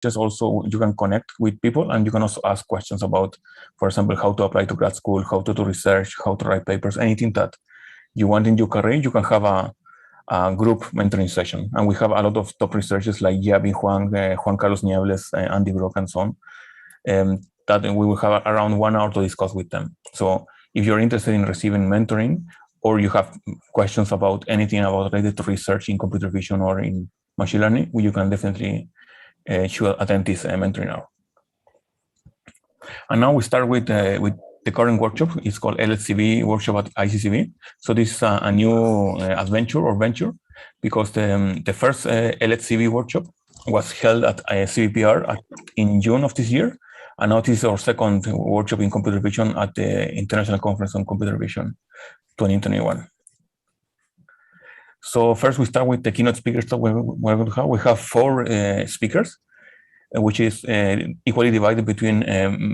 lectures also you can connect with people, and you can also ask questions about, for example, how to apply to grad school, how to do research, how to write papers, anything that you want in your career. You can have a group mentoring session, and we have a lot of top researchers like Yabi Huang, Juan Carlos Niebles, Andy Brock, and so on, that we will have around 1 hour to discuss with them. So if you're interested in receiving mentoring, or you have questions about anything about related to research in computer vision or in machine learning, you can definitely should attend this mentoring hour. And now we start with the current workshop. It's called Lscv workshop at Iccb. So this is a new adventure or venture, because the first Lscv workshop was held at CVPR in June of this year. And now this is our second workshop in computer vision at the International Conference on Computer Vision 2021. So first we start with the keynote speakers that we're going to have. We have 4 speakers, which is equally divided between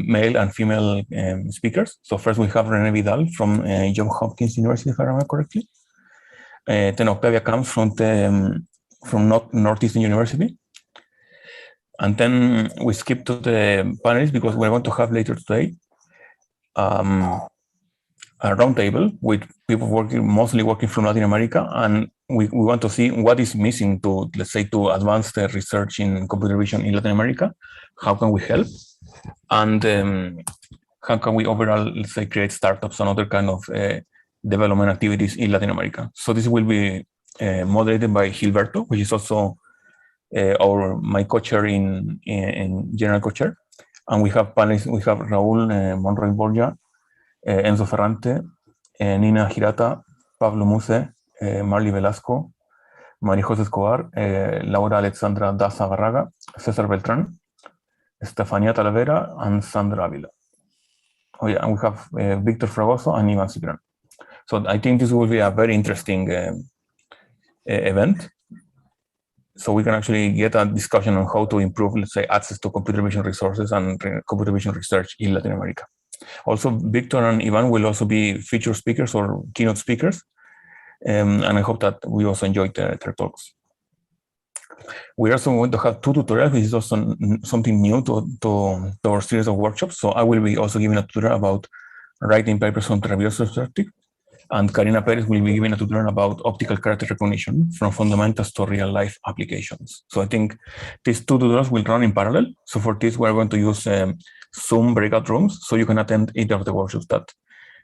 male and female speakers. So first we have René Vidal from Johns Hopkins University, if I remember correctly. Then Octavia comes from Northeastern University. And then we skip to the panelists, because we're going to have later today a roundtable with people mostly working from Latin America, and we want to see what is missing to, let's say, to advance the research in computer vision in Latin America. How can we help? And how can we overall, let's say, create startups and other kind of development activities in Latin America? So this will be moderated by Gilberto, which is also my co-chair in general co-chair. And we have panelists. We have Raúl Monroy Borja, Enzo Ferrante, Nina Hirata, Pablo Muse, Marley Velasco, María José Escobar, Laura Alexandra Daza Barraga, César Beltrán, Estefania Talavera, and Sandra Avila. Oh yeah, and we have Victor Fragoso and Ivan Cipran. So I think this will be a very interesting event. So we can actually get a discussion on how to improve, let's say, access to computer vision resources and computer vision research in Latin America. Also, Victor and Ivan will also be featured speakers or keynote speakers. And I hope that we also enjoyed their talks. We're also going to have 2 tutorials, which is also something new to our series of workshops. So I will be also giving a tutorial about writing papers on the reverse perspective, and Karina Perez will be giving a tutorial about optical character recognition from fundamentals to real-life applications. So I think these 2 tutorials will run in parallel. So for this, we're going to use Zoom breakout rooms, so you can attend either of the workshops that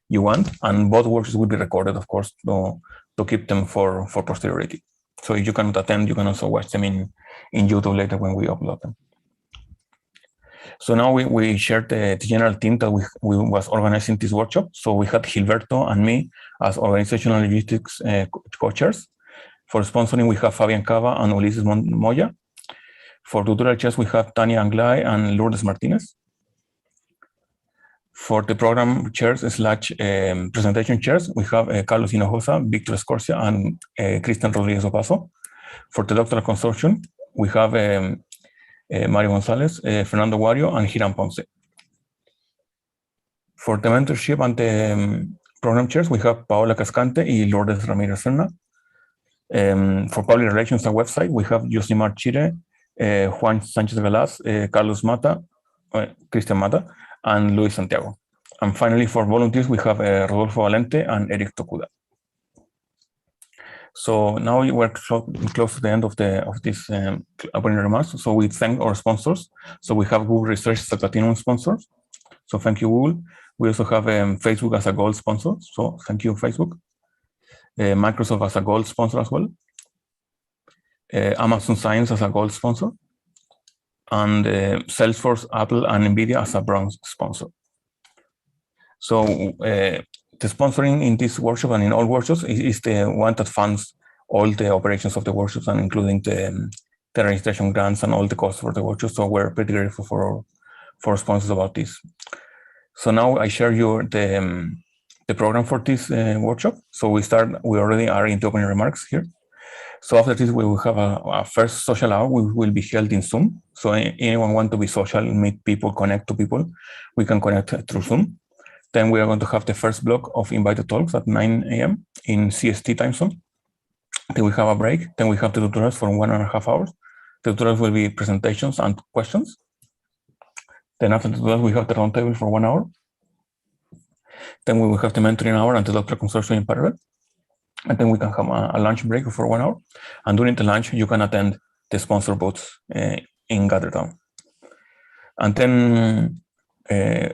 you want, and both workshops will be recorded, of course, to keep them for posterity. So if you cannot attend, you can also watch them in YouTube later when we upload them. So now we shared the general team that we was organizing this workshop. So we had Gilberto and me as organizational logistics co-chairs. For sponsoring, we have Fabian Cava and Ulises Moya. For tutorial chairs, we have Tania Anglai and Lourdes Martinez. For the program chairs / presentation chairs, we have Carlos Hinojosa, Victor Escorcia, and Cristian Rodriguez Opaso. For the doctoral consortium, we have Mario Gonzalez, Fernando Wario, and Hiram Ponce. For the mentorship and the program chairs, we have Paola Cascante and Lourdes Ramirez Serna. For public relations and website, we have Josimar Chire, Juan Sanchez Galaz, Carlos Mata, Cristian Mata, and Luis Santiago. And finally, for volunteers, we have Rodolfo Valente and Eric Tokuda. So now we're close to the end of this opening remarks. So we thank our sponsors. So we have Google Research as a platinum sponsor. So thank you, Google. We also have Facebook as a gold sponsor. So thank you, Facebook. Microsoft as a gold sponsor as well. Amazon Science as a gold sponsor. And Salesforce, Apple, and NVIDIA as a bronze sponsor. So the sponsoring in this workshop and in all workshops is the one that funds all the operations of the workshops, and including the registration grants and all the costs for the workshops. So we're pretty grateful for sponsors about this. So now I share you the program for this workshop. So we already are into opening remarks here. So after this, we will have a first social hour, which will be held in Zoom. So anyone want to be social, meet people, connect to people, we can connect through Zoom. Then we are going to have the first block of invited talks at 9 a.m. in CST time zone. Then we have a break. Then we have the tutorials for 1.5 hours. The tutorials will be presentations and questions. Then after the tutorials, we have the roundtable for 1 hour. Then we will have the mentoring hour and the doctoral consortium in parallel. And then we can have a lunch break for 1 hour. And during the lunch, you can attend the sponsor booths in GatherTown. And then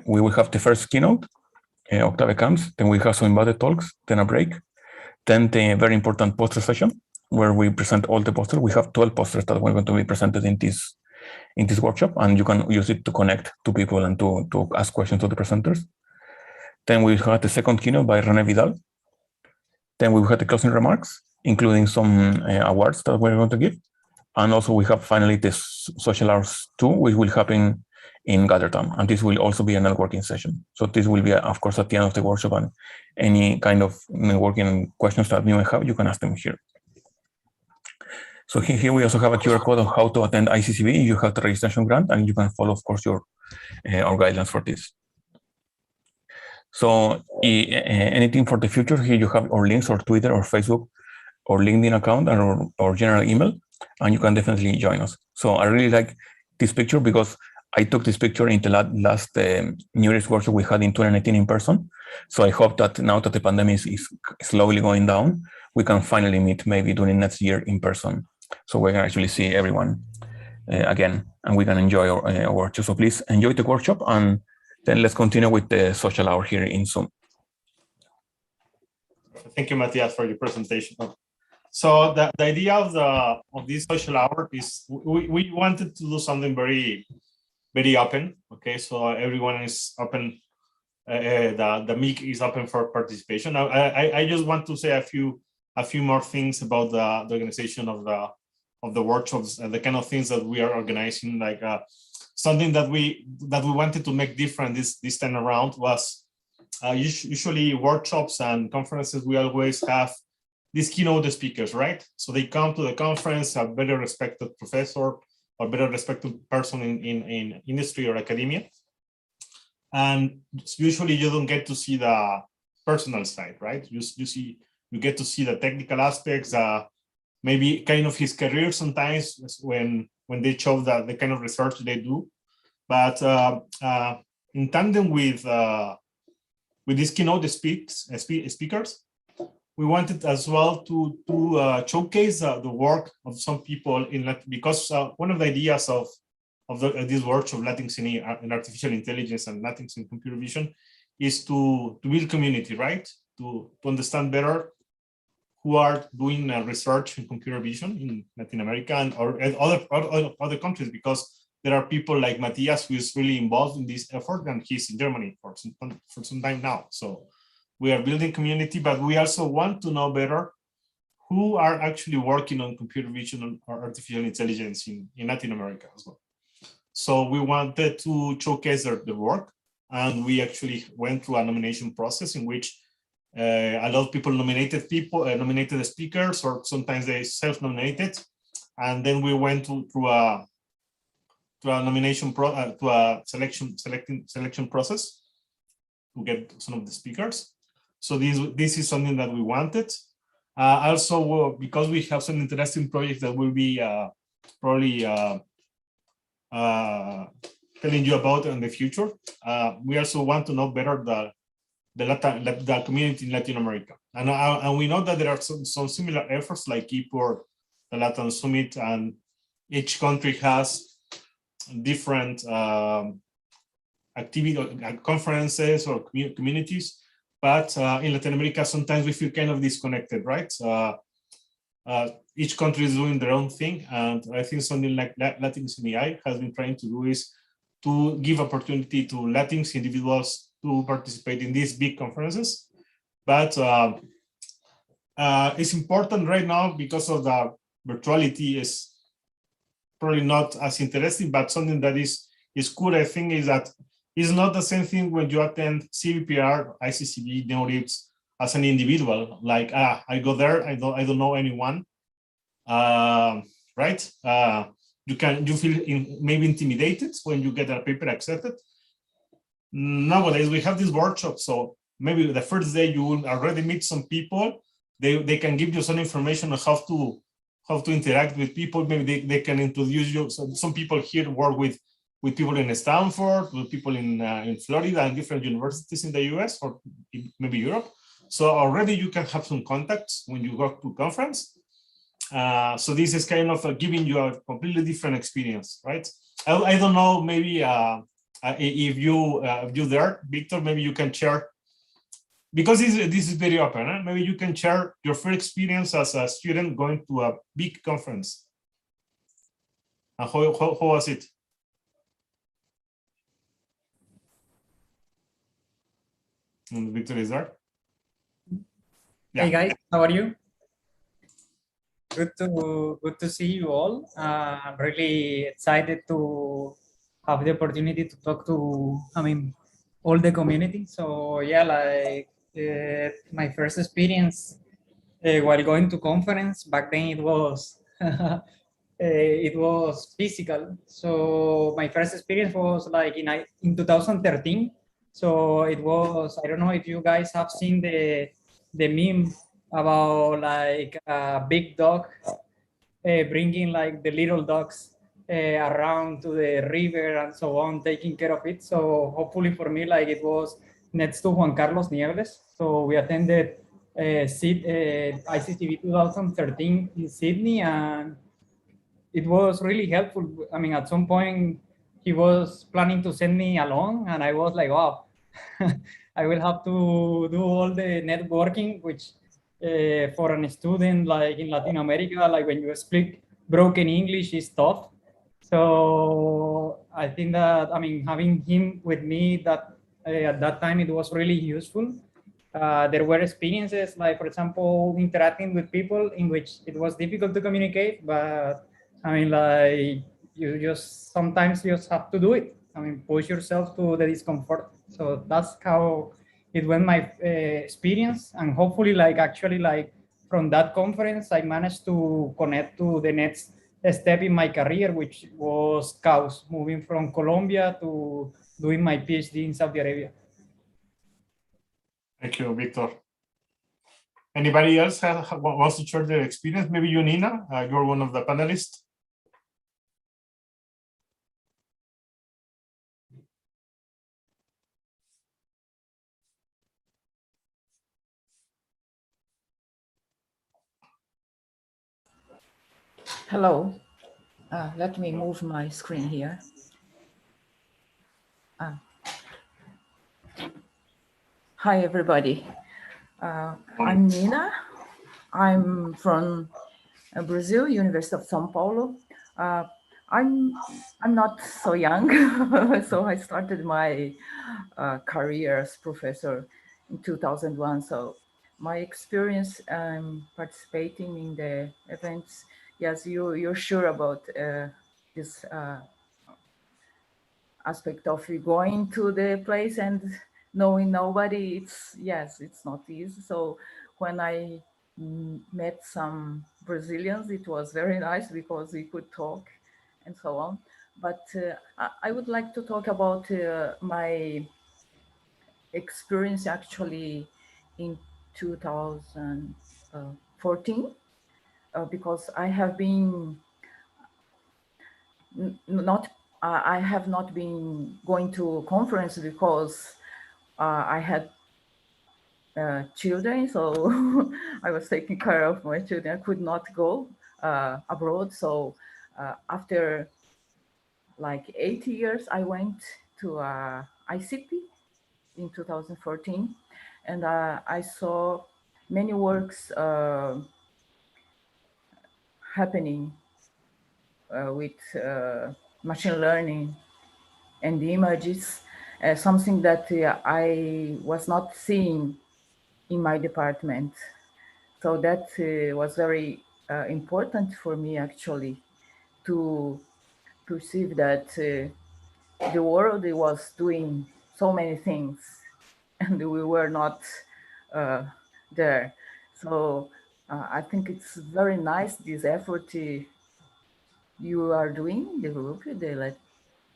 we will have the first keynote, Octave comes, then we have some invited talks, then a break, then the very important poster session where we present all the posters. We have 12 posters that are going to be presented in this workshop, and you can use it to connect to people and to ask questions to the presenters. Then we have the second keynote by René Vidal. Then we have the closing remarks, including some awards that we're going to give. And also we have finally this social hours 2, which will happen in GatherTown. And this will also be a networking session. So this will be, of course, at the end of the workshop, and any kind of networking questions that you may have, you can ask them here. So here we also have a QR code on how to attend Iccb. You have the registration grant, and you can follow, of course, our guidelines for this. So anything for the future, here you have our links, or Twitter, or Facebook, or LinkedIn account, and our general email, and you can definitely join us. So I really like this picture because I took this picture in the last New Year's workshop we had in 2019 in person. So I hope that now that the pandemic is slowly going down, we can finally meet maybe during next year in person. So we can actually see everyone again, and we can enjoy our workshop. So please enjoy the workshop, and then let's continue with the social hour here in Zoom. Thank you, Matthias, for your presentation. So the idea of this social hour is we wanted to do something very open. Okay, so everyone is open. The mic is open for participation. Now, I just want to say a few more things about the organization of the workshops and the kind of things that we are organizing. Like something that we wanted to make different this time around was usually workshops and conferences. We always have these keynote speakers, right? So they come to the conference, a better respected professor or better respected person in industry or academia. And usually you don't get to see the personal side, right? You get to see the technical aspects, maybe kind of his career sometimes when they show the kind of research they do. But in tandem with these keynote speakers, we wanted as well to showcase the work of some people in Latin, because one of the ideas of this workshop, Latinx in artificial intelligence and Latinx in computer vision, is to build community, right? To understand better who are doing research in computer vision in Latin America and or other countries, because there are people like Matthias who is really involved in this effort, and he's in Germany for some time now. So we are building community, but we also want to know better who are actually working on computer vision or artificial intelligence in Latin America as well. So we wanted to showcase the work, and we actually went through a nomination process in which a lot of people nominated the speakers, or sometimes they self-nominated, and then we went through a nomination to a selection process to get some of the speakers. So this is something that we wanted. Also, because we have some interesting projects that will be probably telling you about in the future, we also want to know better the community in Latin America. And we know that there are some similar efforts like IPOR, the Latin Summit, and each country has different activity conferences or communities. But in Latin America, sometimes we feel kind of disconnected, right? Each country is doing their own thing. And I think something like Latinx in AI has been trying to do is to give opportunity to Latinx individuals to participate in these big conferences. But it's important right now because of the virtuality is probably not as interesting, but something that is cool, I think, is that it's not the same thing when you attend CVPR, Iccb, NeoRIPS as an individual. Like, I go there, I don't know anyone, right? You feel maybe intimidated when you get a paper accepted. Nowadays, we have this workshop, so maybe the first day you will already meet some people. They can give you some information on how to interact with people. Maybe they can introduce you. So some people here work with people in Stanford, with people in Florida and different universities in the US or maybe Europe. So already you can have some contacts when you go to conference. So this is kind of giving you a completely different experience, right? I don't know, maybe if you there, Victor, maybe you can share, because this is very open, huh? Maybe you can share your first experience as a student going to a big conference. And how was it? And Victor is there? Yeah. Hey guys, how are you? Good to see you all. I'm really excited to have the opportunity to talk to, all the community. So yeah, like my first experience while going to conference back then, it was it was physical. So my first experience was like in 2013. So it was, I don't know if you guys have seen the meme about like a big dog bringing like the little dogs around to the river and so on, taking care of it. So hopefully for me, like it was next to Juan Carlos Nieves. So we attended Iccb 2013 in Sydney, and it was really helpful. I mean, at some point he was planning to send me along, and I was like, wow, I will have to do all the networking, which for a student like in Latin America, like when you speak broken English is tough. So I think that, I mean, having him with me that at that time, it was really useful. There were experiences like, for example, interacting with people in which it was difficult to communicate, but I mean, like you just sometimes you just have to do it. I mean, push yourself to the discomfort. So that's how it went my experience, and hopefully, like actually, like from that conference, I managed to connect to the next step in my career, which was CAUS, moving from Colombia to doing my PhD in Saudi Arabia. Thank you, Victor. Anybody else wants to share their experience? Maybe you, Nina, you're one of the panelists. Hello. Let me move my screen here. Hi, everybody. I'm Nina. I'm from Brazil, University of São Paulo. I'm not so young, so I started my career as professor in 2001. So my experience participating in the events, yes, you're sure about this aspect of going to the place and knowing nobody. It's not easy. So when I met some Brazilians, it was very nice because we could talk and so on. But I would like to talk about my experience actually in 2014 because I have been I have not been going to conference because I had children, so I was taking care of my children. I could not go abroad. So after like 8 years, I went to Iccb in 2014, and I saw many works happening with machine learning and the images, something that I was not seeing in my department. So that was very important for me actually to perceive that the world was doing so many things and we were not there. So I think it's very nice, this effort you are doing, the group, the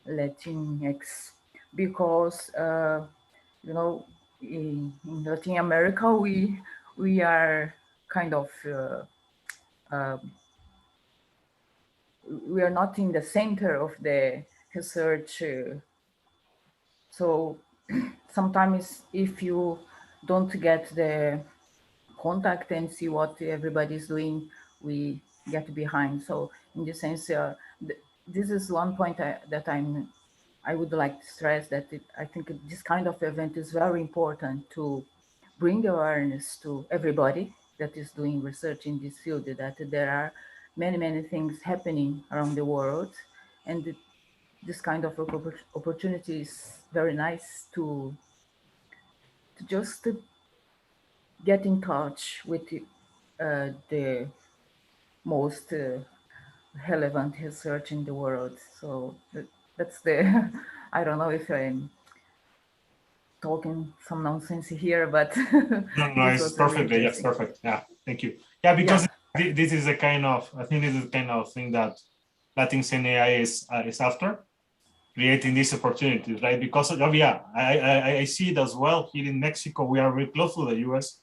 Latinx, because you know, in Latin America we are kind of we are not in the center of the research. So sometimes if you don't get the contact and see what everybody is doing, we get behind. So in this sense, this is one point that I would like to stress, that I think this kind of event is very important to bring awareness to everybody that is doing research in this field, that there are many, many things happening around the world. And this kind of opportunity is very nice to just get in touch with the most relevant research in the world. So that's the, I don't know if I'm talking some nonsense here, but No, this it's was very perfect. Yes, interesting. perfect. Yeah, thank you. Yeah, because Yeah. this is the kind of, I think this is the kind of thing that Latin AI is after, creating these opportunities, right? Because of, yeah, I see it as well here in Mexico. We are very close to the US.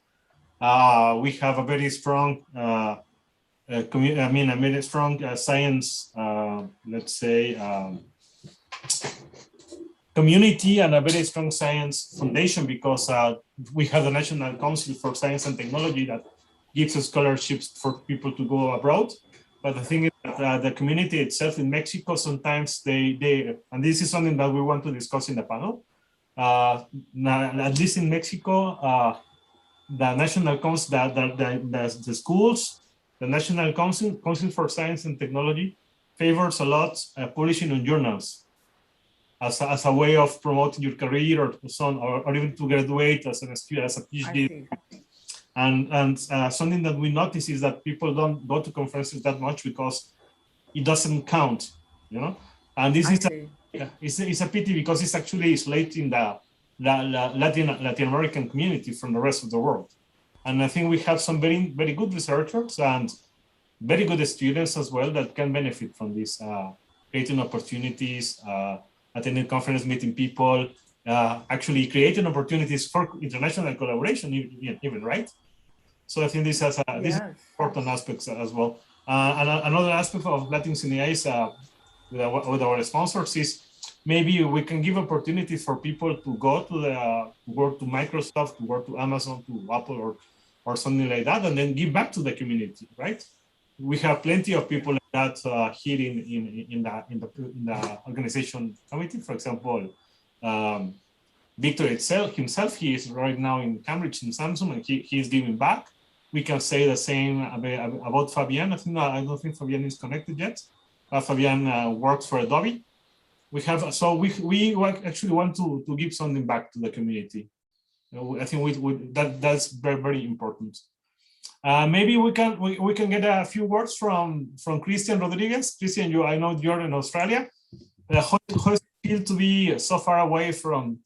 We have a very strong, a very strong science, let's say, community, and a very strong science foundation, because we have the National Council for Science and Technology that gives scholarships for people to go abroad. But the thing is that the community itself in Mexico, sometimes they, and this is something that we want to discuss in the panel, at least in Mexico, the National Council, the schools, the National Council for Science and Technology favors a lot publishing in journals as a way of promoting your career, or even to graduate as a student, as a PhD. And something that we notice is that people don't go to conferences that much because it doesn't count, you know. And this is a pity, because it's actually isolating the Latin American community from the rest of the world. And I think we have some very, very good researchers and very good students as well that can benefit from this, creating opportunities, attending conference, meeting people, actually creating opportunities for international collaboration, even, right? So I think this has this is important aspects as well. And another aspect of Latin AI is with our sponsors is maybe we can give opportunities for people to go to work to Microsoft, to work to Amazon, to Apple, or something like that, and then give back to the community, right? We have plenty of people like that here in the organization committee. For example, Victor himself, he is right now in Cambridge in Samsung, and he is giving back. We can say the same about Fabian. I don't think Fabian is connected yet. Fabian works for Adobe. We actually want to give something back to the community. I think that's very, very important. Maybe we can get a few words from Christian Rodriguez. Christian, I know you're in Australia. How does it feel to be so far away from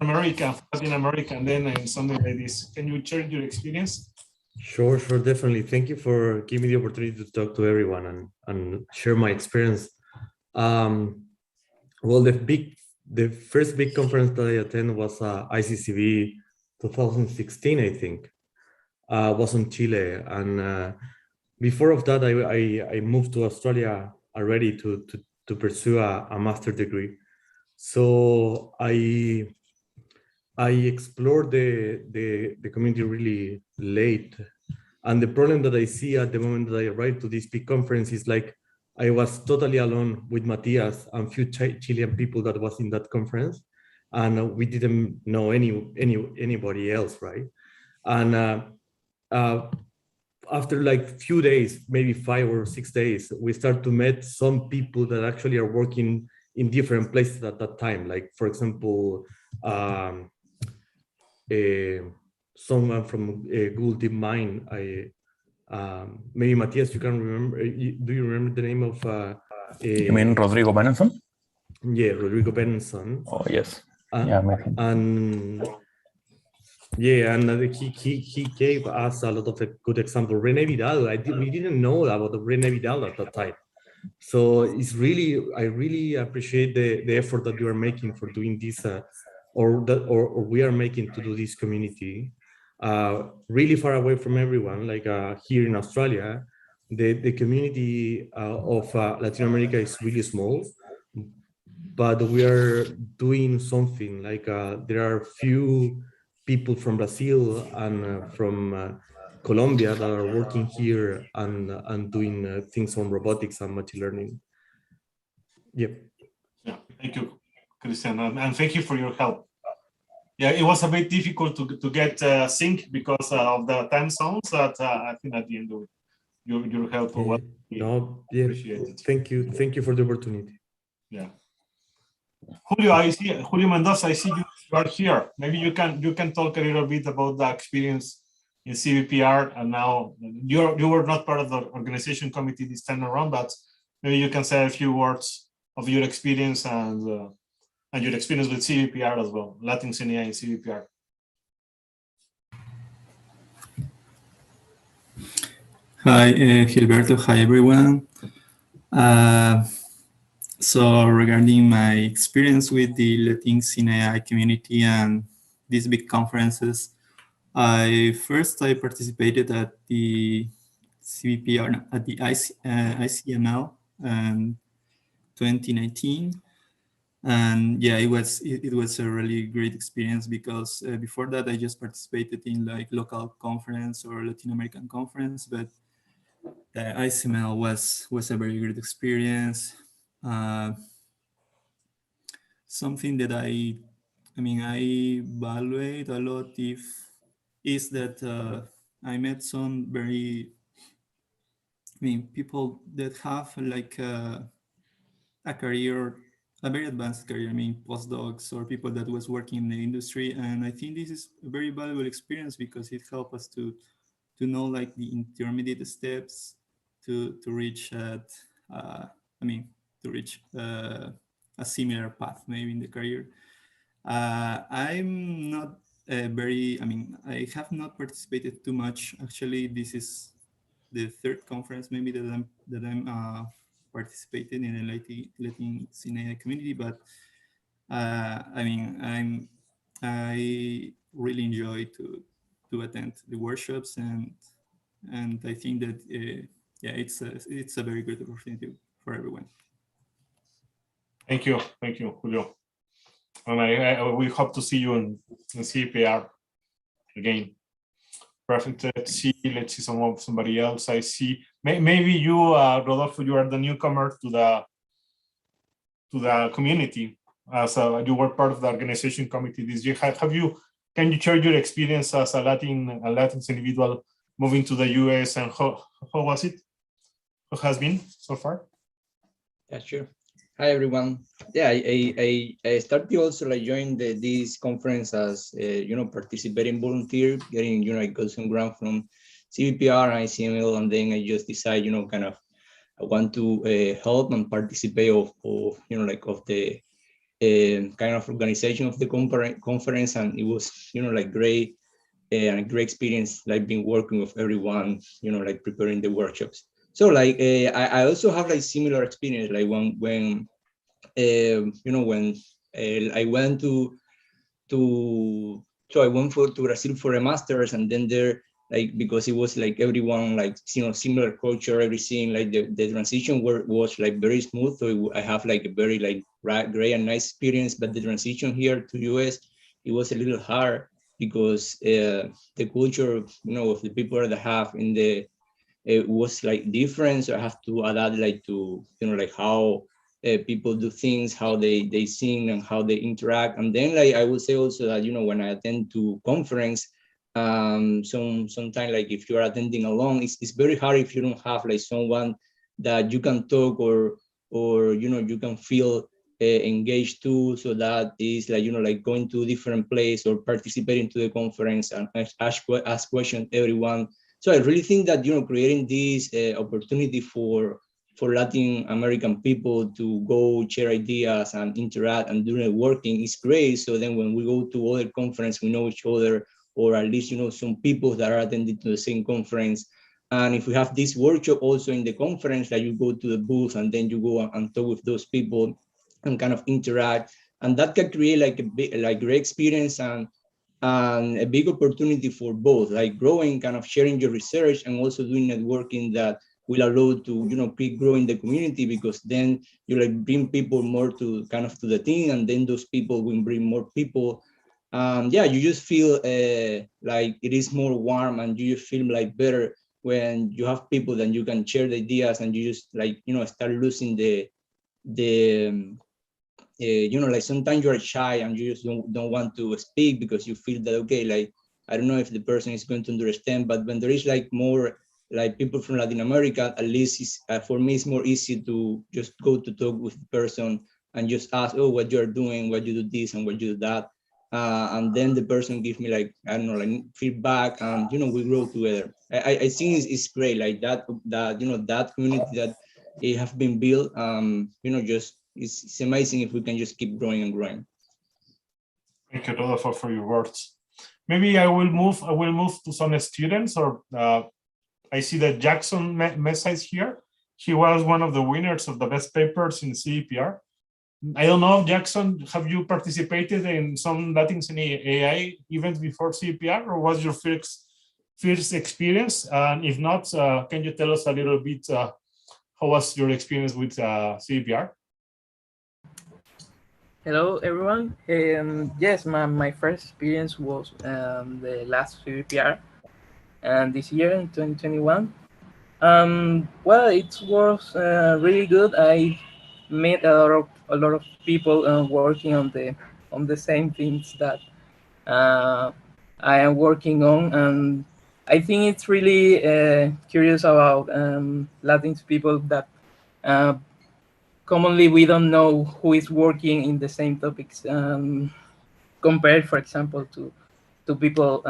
America, Latin America, and then in something like this? Can you share your experience? Sure, definitely. Thank you for giving me the opportunity to talk to everyone and share my experience. Well, the first big conference that I attended was Iccb 2016, I think. Was in Chile, and before of that, I moved to Australia already to pursue a master's degree. So I explored the community really late, and the problem that I see at the moment that I arrived to this big conference is like I was totally alone with Matthias and few Chilean people that was in that conference, and we didn't know anybody else, right? And after like few days, maybe 5 or 6 days, we start to meet some people that actually are working in different places at that time. Like, for example, someone from Google DeepMind. Maybe Matthias, you can remember. Do you remember the name of? You mean Rodrigo Benenson? Yeah, Rodrigo Benenson. Oh yes. Yeah, and he gave us a lot of a good example. René Vidal, we didn't know about René Vidal at that time. So it's really, I really appreciate the effort that you are making for doing this, or we are making to do this community, really far away from everyone, like here in Australia. the community of Latin America is really small, but we are doing something. Like there are few people from Brazil and from Colombia that are working here and doing things on robotics and machine learning. Yep. Yeah, thank you, Christian, and thank you for your help. Yeah, it was a bit difficult to get sync because of the time zones, but I think at the end of your help was appreciated. Thank you for the opportunity. Yeah. Julio, I see Julio Mendoza. I see you are here. Maybe you can talk a little bit about the experience in CVPR, and now you were not part of the organization committee this time around, but maybe you can say a few words of your experience and your experience with CVPR as well, Latin CNA and CVPR. Hi, Gilberto. Hi, everyone. So regarding my experience with the Latinx in AI community and these big conferences, I participated at the CVPR, at the ICML in 2019. And yeah, it was a really great experience because before that I just participated in like local conference or Latin American conference, but the ICML was a very good experience. Something that I evaluate a lot is that I met some people that have like a career, a very advanced career, postdocs or people that was working in the industry. And I think this is a very valuable experience because it helps us to know like the intermediate steps to reach a similar path maybe in the career. I'm not I have not participated too much. Actually, this is the third conference maybe that I'm participating in the Latin CNA community, but I really enjoy to attend the workshops, and I think that it's a very good opportunity for everyone. Thank you, Julio. And we hope to see you in CVPR again. Perfect. Let's see somebody else. I see. Maybe you, Rodolfo, you are the newcomer to the community. As you were part of the organization committee this year. Can you share your experience as a Latinx individual moving to the US, and how was it? How has been so far? Yeah, sure. Hi everyone. Yeah, I started also like join this conference as participating volunteer, getting I got some grant from CVPR and ICML, and then I just decided I want to help and participate of the kind of organization of the conference, and it was great and a great experience, like being working with everyone, preparing the workshops. So I also have similar experience, like when I went to Brazil for a master's, and then there because it was everyone similar culture, everything, the transition was very smooth. So I have a very great and nice experience, but the transition here to US, it was a little hard because the culture of the people that I have in the it was different, so I have to adapt to how people do things, how they sing and how they interact. And then I would say also that when I attend to conference, sometimes if you're attending alone, it's very hard if you don't have someone that you can talk or you can feel engaged to. So that is going to a different place or participating to the conference and ask questions everyone. So I really think that creating this opportunity for Latin American people to go share ideas and interact and do networking is great. So then when we go to other conference, we know each other, or at least some people that are attending to the same conference. And if we have this workshop also in the conference, you go to the booth and then you go and talk with those people and kind of interact, and that can create a great experience and a big opportunity for both, growing, kind of sharing your research, and also doing networking that will allow to, you know, keep growing the community, because then you like bring people more to kind of to the thing, and then those people will bring more people. Yeah, you just feel like it is more warm, and you just feel like better when you have people that you can share the ideas, and you just like, you know, start losing the you know, like sometimes you are shy and you just don't want to speak because you feel that, okay, like, I don't know if the person is going to understand. But when there is like more like people from Latin America, at least it's, for me, it's more easy to just go to talk with the person and just ask, oh, what you're doing, why you do this and why you do that. And then the person gives me like, I don't know, like feedback, and, you know, we grow together. I think it's great, like that, you know, that community that it have been built, you know, just, it's amazing if we can just keep growing and growing. Thank you, Rodolfo, for your words. Maybe I will move to some students, or I see that Jackson Mesa is here. He was one of the winners of the best papers in CVPR. I don't know, Jackson, have you participated in some Latinx AI events before CVPR, or was your first experience? And if not, can you tell us a little bit how was your experience with CVPR? Hello, everyone. Yes, my first experience was the last CVPR, and this year in 2021. Well, it was really good. I met a lot of people working on the same things that I am working on, and I think it's really curious about Latin people that commonly we don't know who is working in the same topics, compared, for example, to people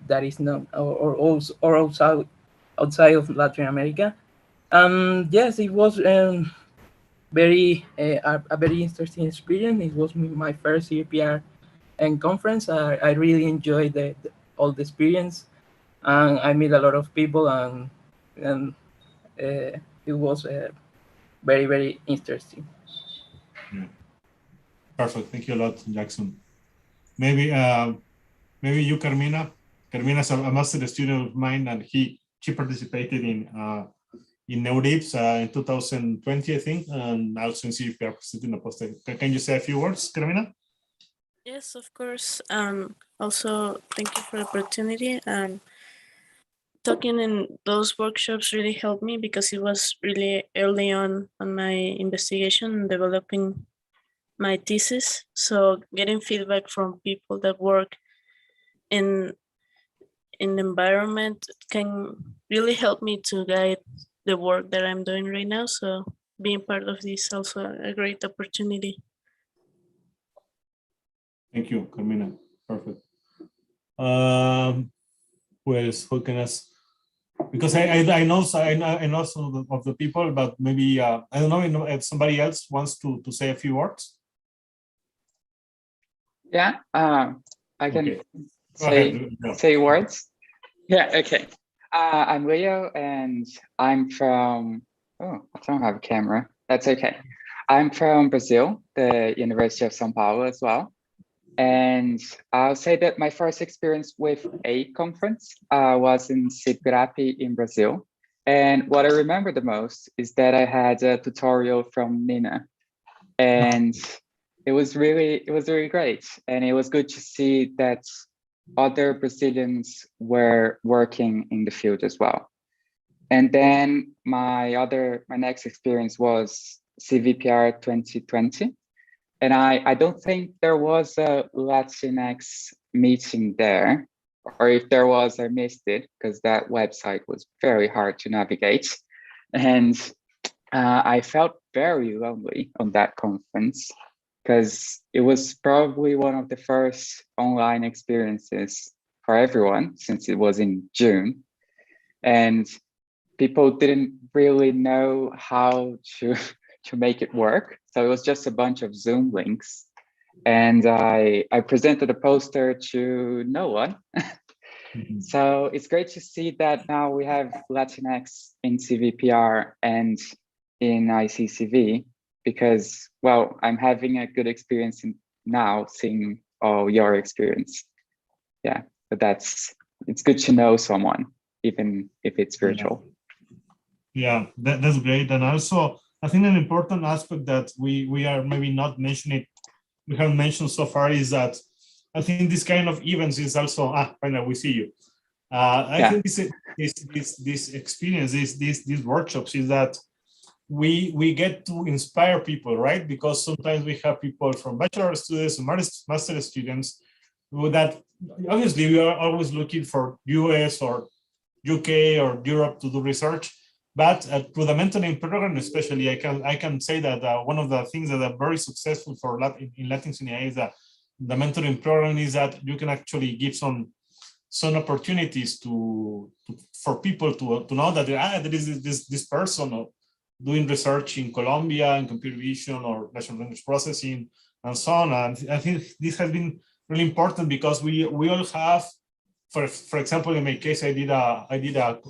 that is not or outside of Latin America. Yes, it was very a very interesting experience. It was my first CVPR and conference. I really enjoyed all the experience, and I met a lot of people, and it was very, very interesting. Yeah. Perfect. Thank you a lot, Jackson. Maybe you, Carmina. Carmina is a master student of mine, and she participated in NeurIPS in 2020, I think, and also in CVPR presenting a poster. Can you say a few words, Carmina? Yes, of course. Also, thank you for the opportunity. Talking in those workshops really helped me because it was really early on my investigation, developing my thesis. So getting feedback from people that work in the environment can really help me to guide the work that I'm doing right now. So being part of this is also a great opportunity. Thank you, Carmina. Perfect. Who else? Who can ask? Because I know some of the people, but maybe I don't know if somebody else wants to say a few words. Yeah, I can Okay. say words. Yeah, okay. I'm Leo, and I'm from, oh, I don't have a camera. That's okay. I'm from Brazil, the University of São Paulo as well. And I'll say that my first experience with a conference was in Iccb in Brazil. And what I remember the most is that I had a tutorial from Nina, and it was really great. And it was good to see that other Brazilians were working in the field as well. And then my next experience was CVPR 2020. And I don't think there was a Latinx meeting there, or if there was, I missed it because that website was very hard to navigate. And I felt very lonely on that conference because it was probably one of the first online experiences for everyone since it was in June. And people didn't really know how to make it work. So it was just a bunch of Zoom links. And I presented a poster to no one. So it's great to see that now we have Latinx in CVPR and in Iccb, because, well, I'm having a good experience now seeing all your experience. Yeah, but it's good to know someone, even if it's virtual. Yeah, that's great. And also, I think an important aspect that we are maybe not mentioning, we haven't mentioned so far, is that I think this kind of events is also, finally we see you. I think this experience, these workshops, is that we get to inspire people, right? Because sometimes we have people from bachelor students and master students who that obviously we are always looking for US or UK or Europe to do research, but through the mentoring program, especially, I can say that one of the things that are very successful for in Latin CNI is that the mentoring program is that you can actually give some opportunities for people to know that there is this person doing research in Colombia in computer vision or natural language processing and so on. And I think this has been really important because we all have, for example, in my case, I did a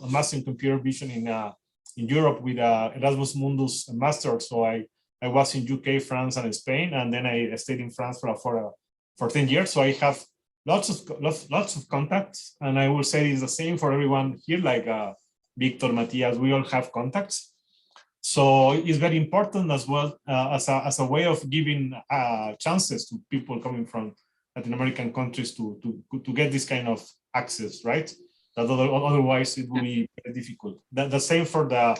master in computer vision in Europe with Erasmus Mundus master. So I was in UK, France, and Spain, and then I stayed in France for 10 years. So I have lots of contacts, and I will say it's the same for everyone here, like Victor, Matias, we all have contacts. So it's very important as well as a way of giving chances to people coming from Latin American countries to get this kind of access, right? That otherwise it will be very difficult. The same for the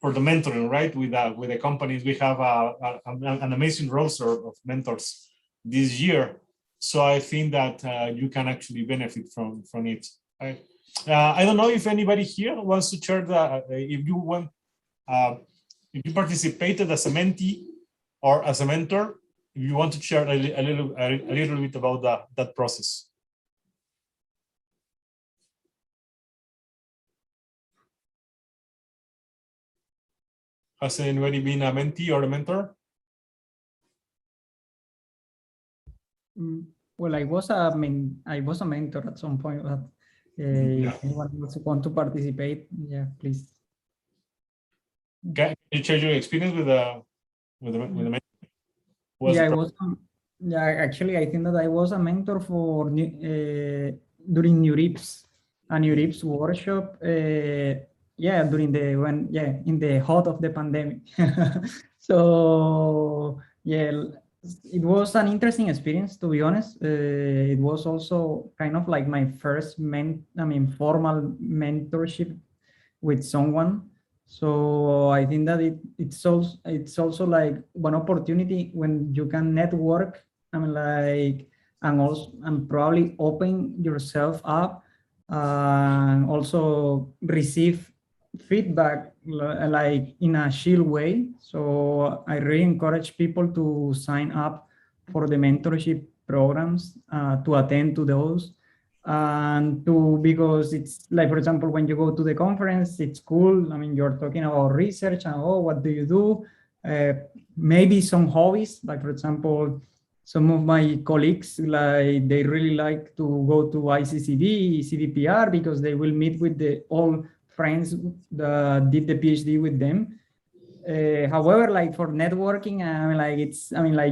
mentoring, right? With the companies, we have an amazing roster of mentors this year. So I think that you can actually benefit from it. Right? I don't know if anybody here wants to share if you participated as a mentee or as a mentor. If you want to share a little bit about that process. Has anybody been a mentee or a mentor? Well, I was a mentor at some point. But, if anyone wants to participate, yeah, please. Can you share your experience with the mentor? Yeah, I was. Yeah, actually, I think that I was a mentor for during NeurIPS workshop. Yeah, during in the heart of the pandemic. So yeah, it was an interesting experience, to be honest. It was also kind of like my first formal mentorship with someone. So I think that it's also like one opportunity when you can network, and probably open yourself up and also receive feedback like in a chill way. So I really encourage people to sign up for the mentorship programs, to attend to those, and because it's like, for example, when you go to the conference, it's cool. I mean, you're talking about research and what do you do? Maybe some hobbies, like for example, some of my colleagues, like they really like to go to Iccb, CVPR, because they will meet with the old friends that did the PhD with them. However, like for networking,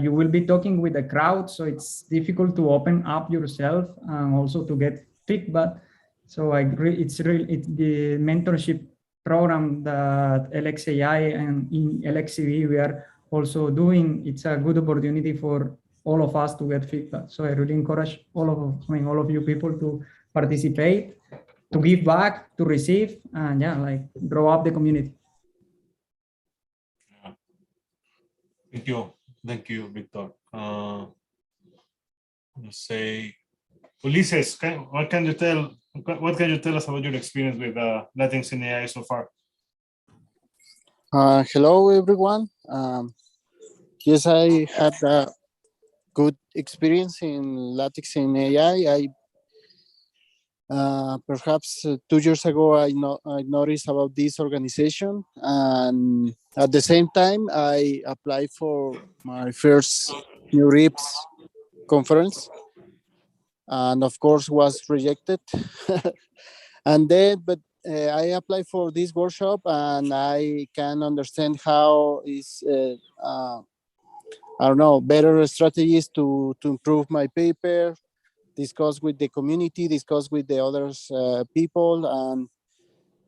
you will be talking with a crowd, so it's difficult to open up yourself and also to get feedback. So it's the mentorship program that LXAI and in Lscv we are also doing. It's a good opportunity for all of us to get feedback. So I really encourage all of you people to participate, to give back, to receive, and grow up the community. Thank you, Victor. Let's say, Ulises, what can you tell us about your experience with LaTeX in AI so far? Hello, everyone. Yes, I had a good experience in LaTeX in AI. Perhaps 2 years ago, I noticed about this organization, and at the same time, I applied for my first NeurIPS conference, and of course was rejected. And then, but I applied for this workshop, and I can understand how is I don't know, better strategies to improve my paper, discuss with the community, discuss with the others people, and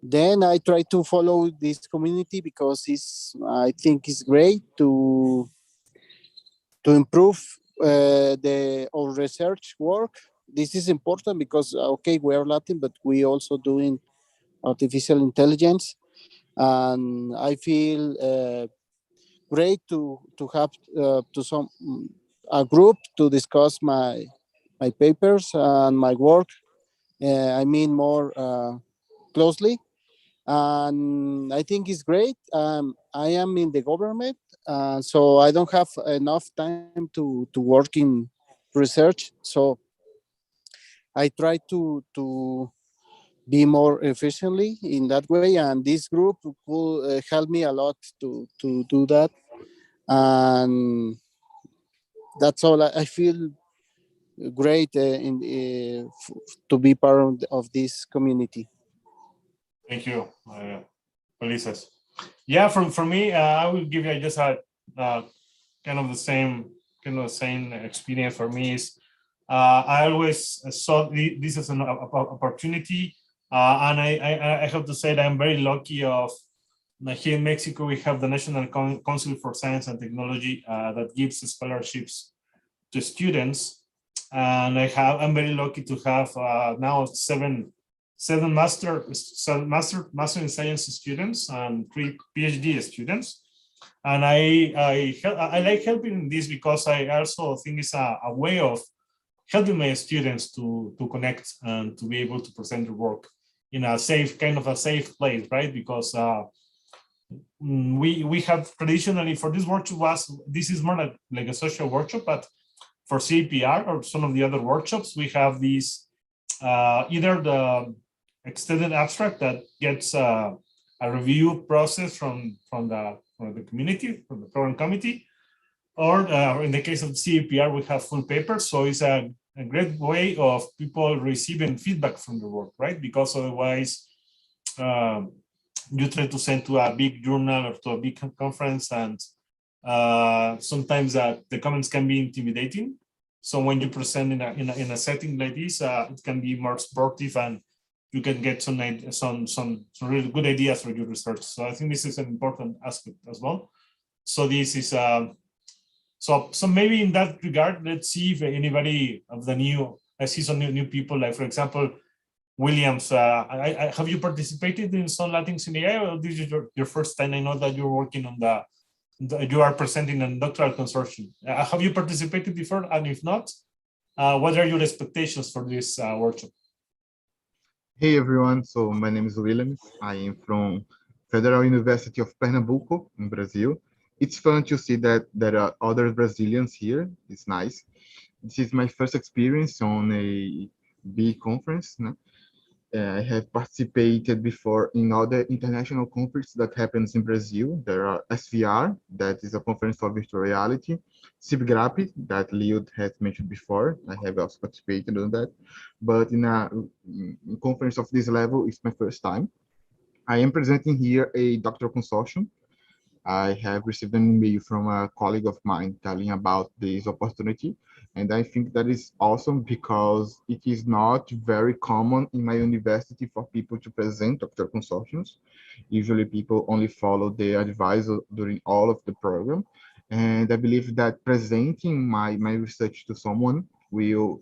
Then I try to follow this community because I think it's great to improve our research work. This is important because okay, we are Latin, but we also doing artificial intelligence, and I feel great to have a group to discuss my papers and my work. I mean more closely, and I think it's great. I am in the government, so I don't have enough time to work in research. So I try to be more efficiently in that way, and this group will help me a lot to do that. And that's all. I feel great to be part of this community. Thank you, Ulises. Yeah, for me, I will give you just a kind of the same experience. For me is I always saw this as an opportunity, and I have to say that I'm very lucky of here in Mexico. We have the National Council for Science and Technology that gives scholarships to students, and I'm very lucky to have now seven master in science students and 3 PhD students. And I like helping in this because I also think it's a way of helping my students to connect and to be able to present their work in a safe place, right? Because we have traditionally for this workshop this is more like a social workshop, but for CPR or some of the other workshops, we have these either the extended abstract that gets a review process from the community, from the program committee, or in the case of CPR, we have full papers. So it's a great way of people receiving feedback from the work, right? Because otherwise, you try to send to a big journal or to a big conference, and sometimes the comments can be intimidating. So when you present in a setting like this, it can be more supportive, and you can get some really good ideas for your research. So I think this is an important aspect as well. So this is so maybe in that regard, let's see if anybody of the new, I see some new people, like for example, Williams. Have you participated in some Latinx in AI, or this is your first time? I know that you're working on you are presenting a doctoral consortium. Have you participated before? And if not, what are your expectations for this workshop? Hey everyone, so my name is Williams. I am from Federal University of Pernambuco in Brazil. It's fun to see that there are other Brazilians here. It's nice. This is my first experience on a big conference. No? I have participated before in other international conferences that happens in Brazil. There are SVR, that is a conference for virtual reality, Iccb, that Liud has mentioned before. I have also participated on that, but in a conference of this level, it's my first time. I am presenting here a doctoral consortium. I have received an email from a colleague of mine telling about this opportunity. And I think that is awesome because it is not very common in my university for people to present doctoral consortiums. Usually people only follow the advisor during all of the program. And I believe that presenting my research to someone will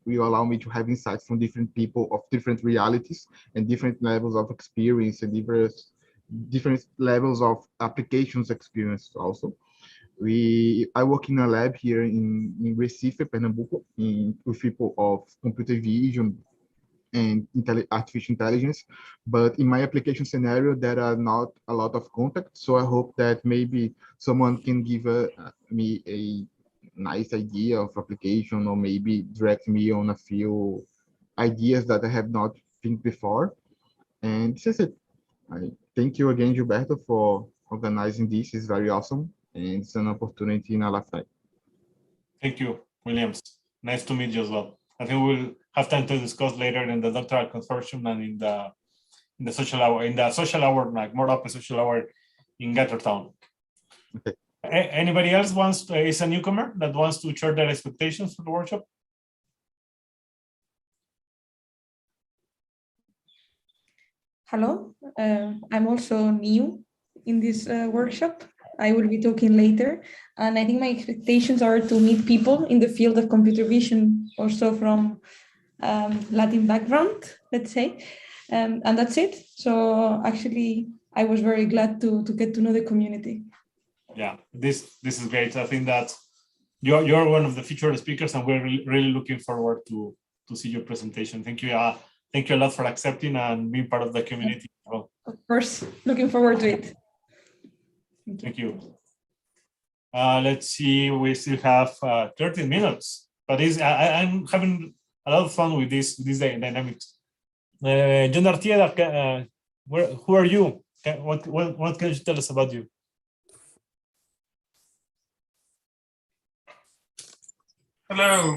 allow me to have insights from different people of different realities and different levels of experience and different levels of applications experience also. I work in a lab here in Recife, Pernambuco, with people of computer vision and artificial intelligence. But in my application scenario, there are not a lot of contacts. So I hope that maybe someone can give me a nice idea of application, or maybe direct me on a few ideas that I have not think before. And this is it. I thank you again, Gilberto, for organizing this. It's very awesome, and it's an opportunity in a lifetime. Thank you, Williams. Nice to meet you as well. I think we'll have time to discuss later in the doctoral consortium and in the social hour, like more open social hour in Gattertown. Okay. Anybody else is a newcomer that wants to share their expectations for the workshop? Hello, I'm also new in this workshop. I will be talking later, and I think my expectations are to meet people in the field of computer vision, also from Latin background, let's say, and that's it. So actually, I was very glad to get to know the community. Yeah, this is great. I think that you're one of the featured speakers, and we're really looking forward to see your presentation. Thank you. Thank you a lot for accepting and being part of the community. Of course, looking forward to it. Thank you. Let's see, we still have 13 minutes, but I'm having a lot of fun with this dynamics. John Artieda, who are you? What can you tell us about you? Hello.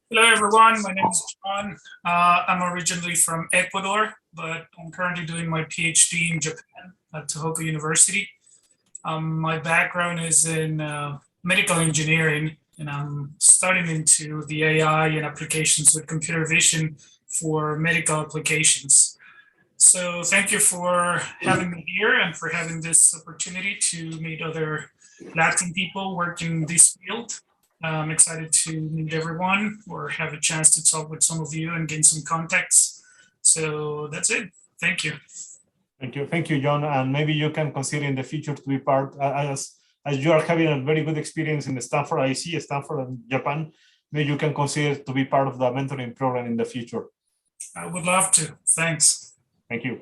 Hello, everyone. My name is John. I'm originally from Ecuador, but I'm currently doing my PhD in Japan at Tohoku University. My background is in medical engineering, and I'm studying into the AI and applications with computer vision for medical applications. So thank you for having me here and for having this opportunity to meet other Latin people working in this field. I'm excited to meet everyone or have a chance to talk with some of you and gain some contacts. So that's it. Thank you. Thank you, John. And maybe you can consider in the future to be part, as you are having a very good experience in the Stanford IC, Stanford and Japan, maybe you can consider to be part of the mentoring program in the future. I would love to. Thanks. Thank you.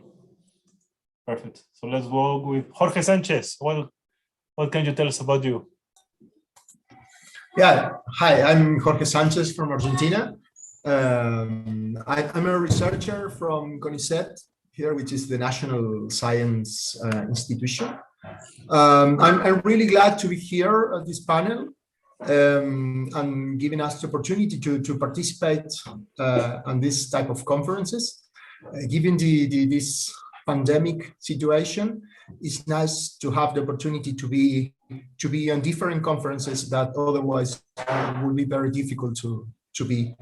Perfect. So let's go with Jorge Sanchez. What can you tell us about you? Yeah, hi, I'm Jorge Sanchez from Argentina. I'm a researcher from CONICET here, which is the National Science Institution. I'm really glad to be here at this panel and giving us the opportunity to participate on this type of conferences. Given this pandemic situation, it's nice to have the opportunity to be on different conferences that otherwise would be very difficult to be.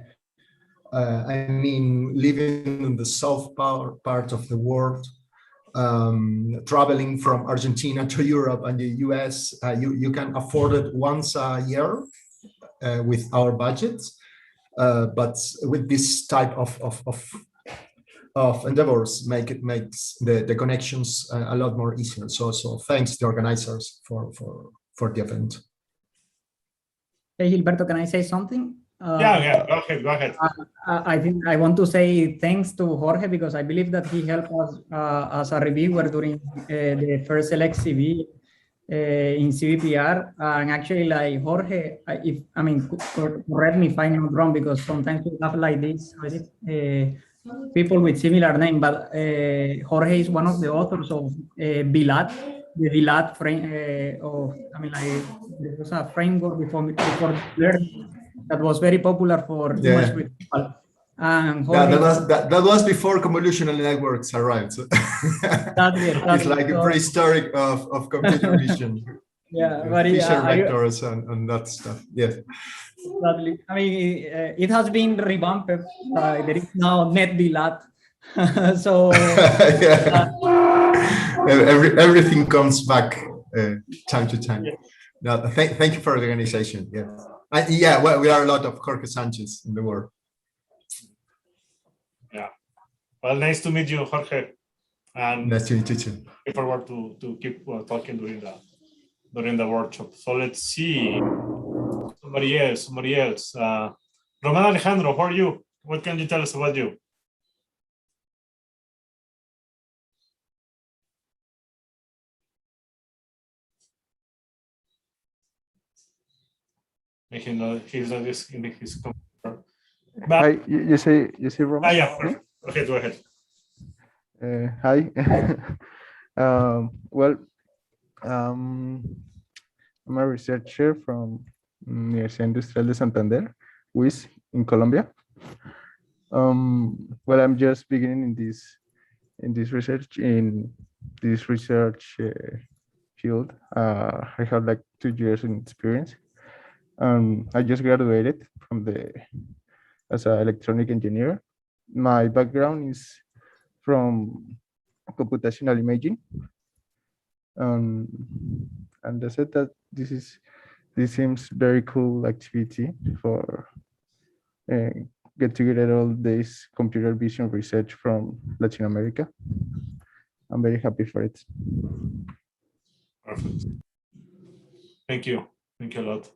I mean, living in the south part of the world, traveling from Argentina to Europe and the US, you can afford it once a year with our budgets, but with this type of endeavors makes the connections a lot more easier. So thanks to the organizers for the event. Hey, Gilberto, can I say something? Yeah, go ahead. I think I want to say thanks to Jorge because I believe that he helped us as a reviewer during the first Lscv in CVPR. And actually, like Jorge, correct me if I'm wrong, because sometimes we have like this people with similar name, but Jorge is one of the authors of VLAT, the VLAT frame there was a framework before learning that was very popular for immersive people. And Jorge, that was before convolutional networks arrived. So it's like a prehistoric of computer vision. Yeah, Fisher vectors and that stuff. Yes. Exactly. I mean, it has been revamped. There is now NetVLAT. So everything comes back time to time. Yeah. No, thank you for the organization. Yeah, well, we are a lot of Jorge Sanchez in the world. Yeah. Well, nice to meet you, Jorge. And nice to meet you too. Looking forward to keep talking during the workshop. So let's see. Somebody else. Roman Alejandro, how are you? What can you tell us about you? He's not in his computer. Hi, you say Roman? Yeah, perfect. Okay, go ahead. Hi. I'm a researcher from Universidad Industrial de Santander, UIS, in Colombia. I'm just beginning in this research field. I have like 2 years in experience. I just graduated as an electronic engineer. My background is from computational imaging. And they said that this seems very cool activity for get together all this computer vision research from Latin America. I'm very happy for it. Perfect. Thank you a lot.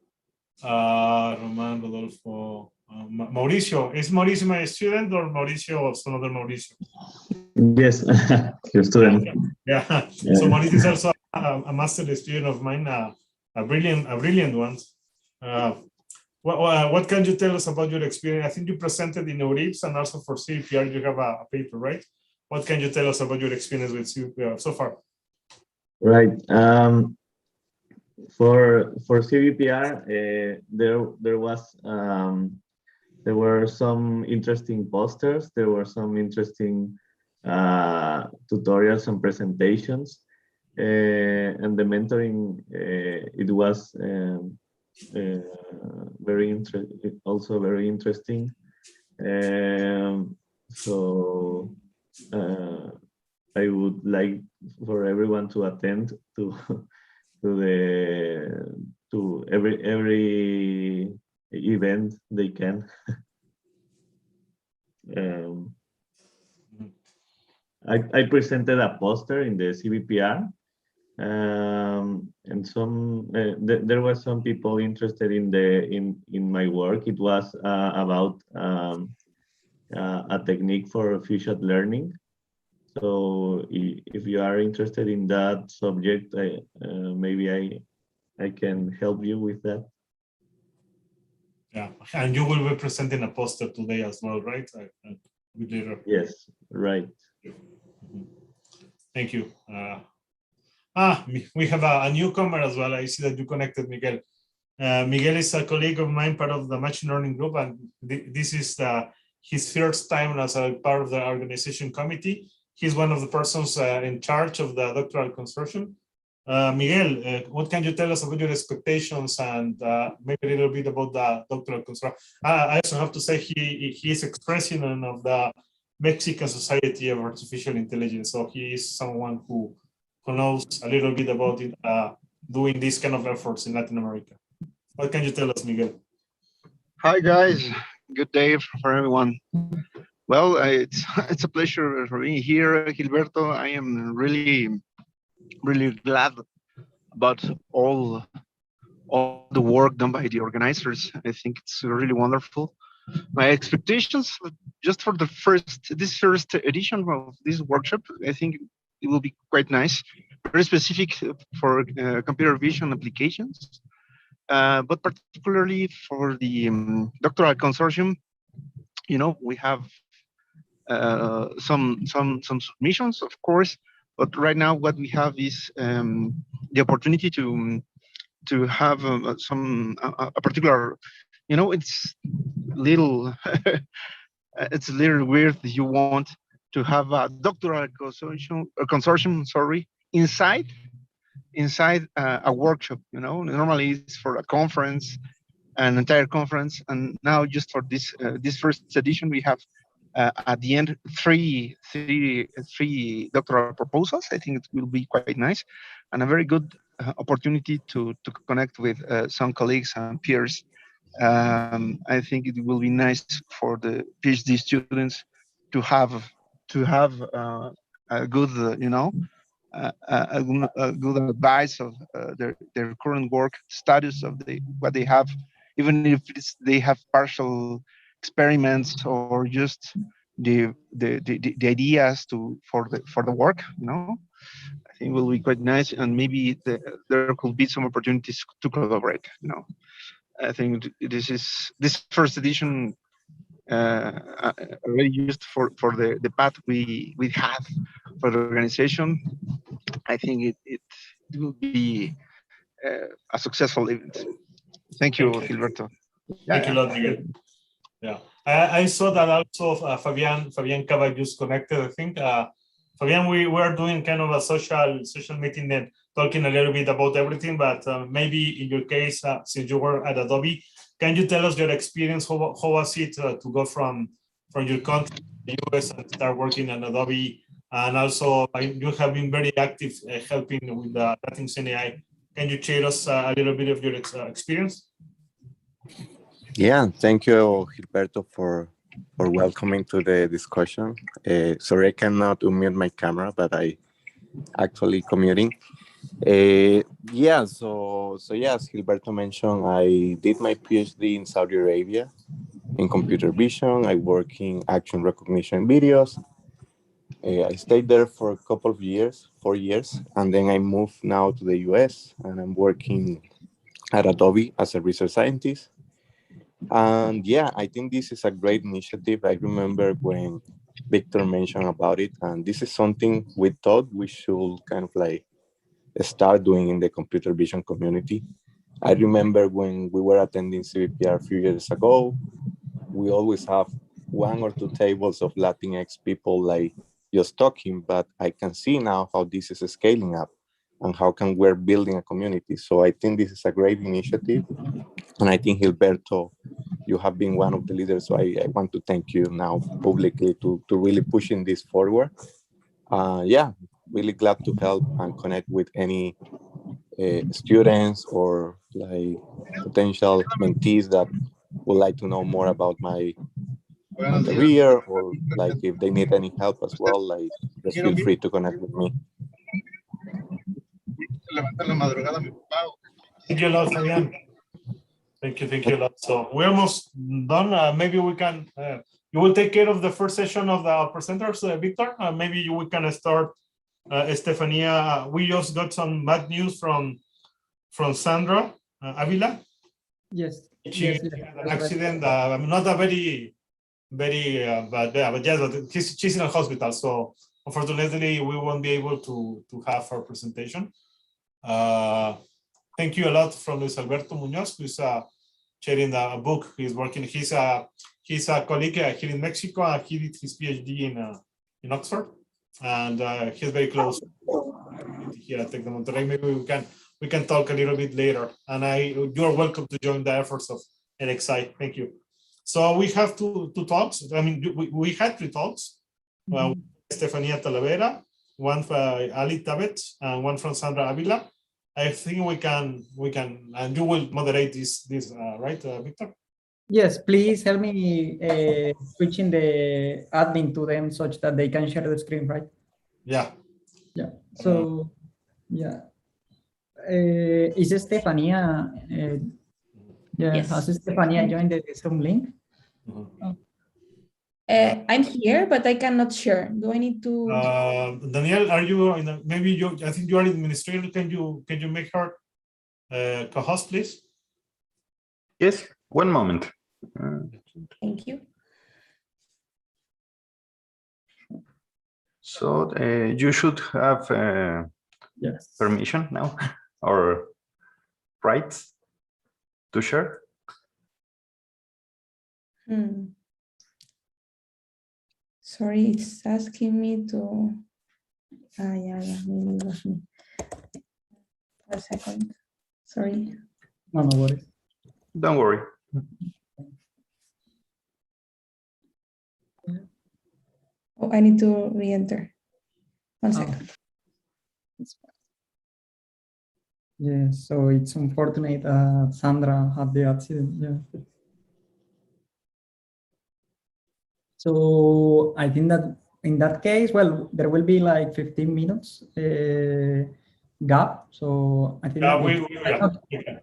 Roman, Rodolfo, Mauricio. Is Mauricio my student or Mauricio or some other Mauricio? Yes, your student. Yeah. So Mauricio is also a master student of mine, a brilliant one. What can you tell us about your experience? I think you presented in EURIPS and also for CVPR you have a paper, right? What can you tell us about your experience with CVPR so far? Right. For CVPR, there were some interesting posters. There were some interesting tutorials and presentations, and the mentoring. It was very interesting. So I would like for everyone to attend to every event they can. I presented a poster in the CVPR, and there were some people interested in my work. It was about a technique for fusion learning. So if you are interested in that subject, maybe I can help you with that. Yeah, and you will be presenting a poster today as well, right? Later. Yes, right. Thank you. We have a newcomer as well. I see that you connected, Miguel. Miguel is a colleague of mine, part of the machine learning group, and this is his first time as a part of the organization committee. He's one of the persons in charge of the doctoral consortium. Miguel, what can you tell us about your expectations and maybe a little bit about the doctoral consortium? I also have to say he is ex-president of the Mexican Society of Artificial Intelligence, so he is someone who knows a little bit about it, doing these kind of efforts in Latin America. What can you tell us, Miguel? Hi guys, good day for everyone. Well, it's a pleasure for being here, Gilberto. I am really glad about all the work done by the organizers. I think it's really wonderful. My expectations just for this first edition of this workshop, I think it will be quite nice, very specific for computer vision applications, but particularly for the doctoral consortium. You know, we have some submissions, of course, but right now what we have is the opportunity to have a particular, you know, it's little it's a little weird that you want to have a doctoral consortium, sorry, inside a workshop. You know, normally it's for a conference, an entire conference, and now just for this first edition we have at the end three doctoral proposals. I think it will be quite nice and a very good opportunity to connect with some colleagues and peers. I think it will be nice for the PhD students to have a good, you know, a good advice of their current work status of what they have, even if they have partial experiments or just the ideas for the work. You know, I think it will be quite nice, and maybe there could be some opportunities to collaborate. You know, I think this first edition already used for the path we have for the organization. I think it will be a successful event. Thank you, Gilberto. Thank you a lot, Miguel. Yeah, I saw that also Fabian Cava just connected, I think. Fabian, we were doing kind of a social meeting then, talking a little bit about everything, but maybe in your case, since you were at Adobe, can you tell us your experience? How was it to go from your country, the US, and start working on Adobe. And also, you have been very active helping with the Latinx AI. Can you share us a little bit of your experience? Yeah, thank you, Gilberto, for welcoming to the discussion. Sorry, I cannot unmute my camera, but I actually commuting. Yeah, so yes, Gilberto mentioned I did my PhD in Saudi Arabia in computer vision. I work in action recognition videos. I stayed there for a couple of years, 4 years, and then I moved now to the US, and I'm working at Adobe as a research scientist. And yeah, I think this is a great initiative. I remember when Victor mentioned about it, and this is something we thought we should kind of like start doing in the computer vision community. I remember when we were attending CVPR a few years ago, we always have 1 or 2 tables of Latinx people like just talking, but I can see now how this is scaling up and how can we're building a community. So I think this is a great initiative. And I think Gilberto, you have been one of the leaders. So I want to thank you now publicly to really pushing this forward. Yeah, really glad to help and connect with any students or like potential mentees that would like to know more about my career, or like if they need any help as well, like just feel free to connect with me. Thank you a lot, Fabian. Thank you a lot. So we're almost done. Maybe we can, you will take care of the first session of the presenters, Victor. Maybe we can start, Estefania. We just got some bad news from Sandra Avila. Yes. She had an accident. Not a very bad, but yes, but she's in a hospital. So unfortunately, we won't be able to have her presentation. Thank you a lot from Luis Alberto Munoz, who's sharing the book. He's working. He's a colleague here in Mexico, and he did his PhD in Oxford, and he's very close here at Tec de Monterrey. Maybe we can talk a little bit later. And you're welcome to join the efforts of LXI. Thank you. So we have two talks. I mean, we had 3 talks. Estefania Talavera, one for Ali Tabet, and one from Sandra Avila. I think we can, and you will moderate this, right, Victor? Yes, please help me switching the admin to them such that they can share the screen, right? Yeah. Yeah. So, yeah. Is Estefania? Yeah. Yes. Has Estefania joined the Zoom link? I'm here, but I cannot share. Do I need to? Daniel, are you in maybe you? I think you are administrator. Can you make her co-host, please? Yes. One moment. Thank you. So you should have yes. permission now or rights to share. Sorry, it's asking me to. Yeah, maybe it was me. A second. Sorry. No worries. Don't worry. Oh, I need to re-enter. 1 second. Yeah, so it's unfortunate Sandra had the accident. Yeah. So I think that in that case, well, there will be like 15 minutes gap. So I think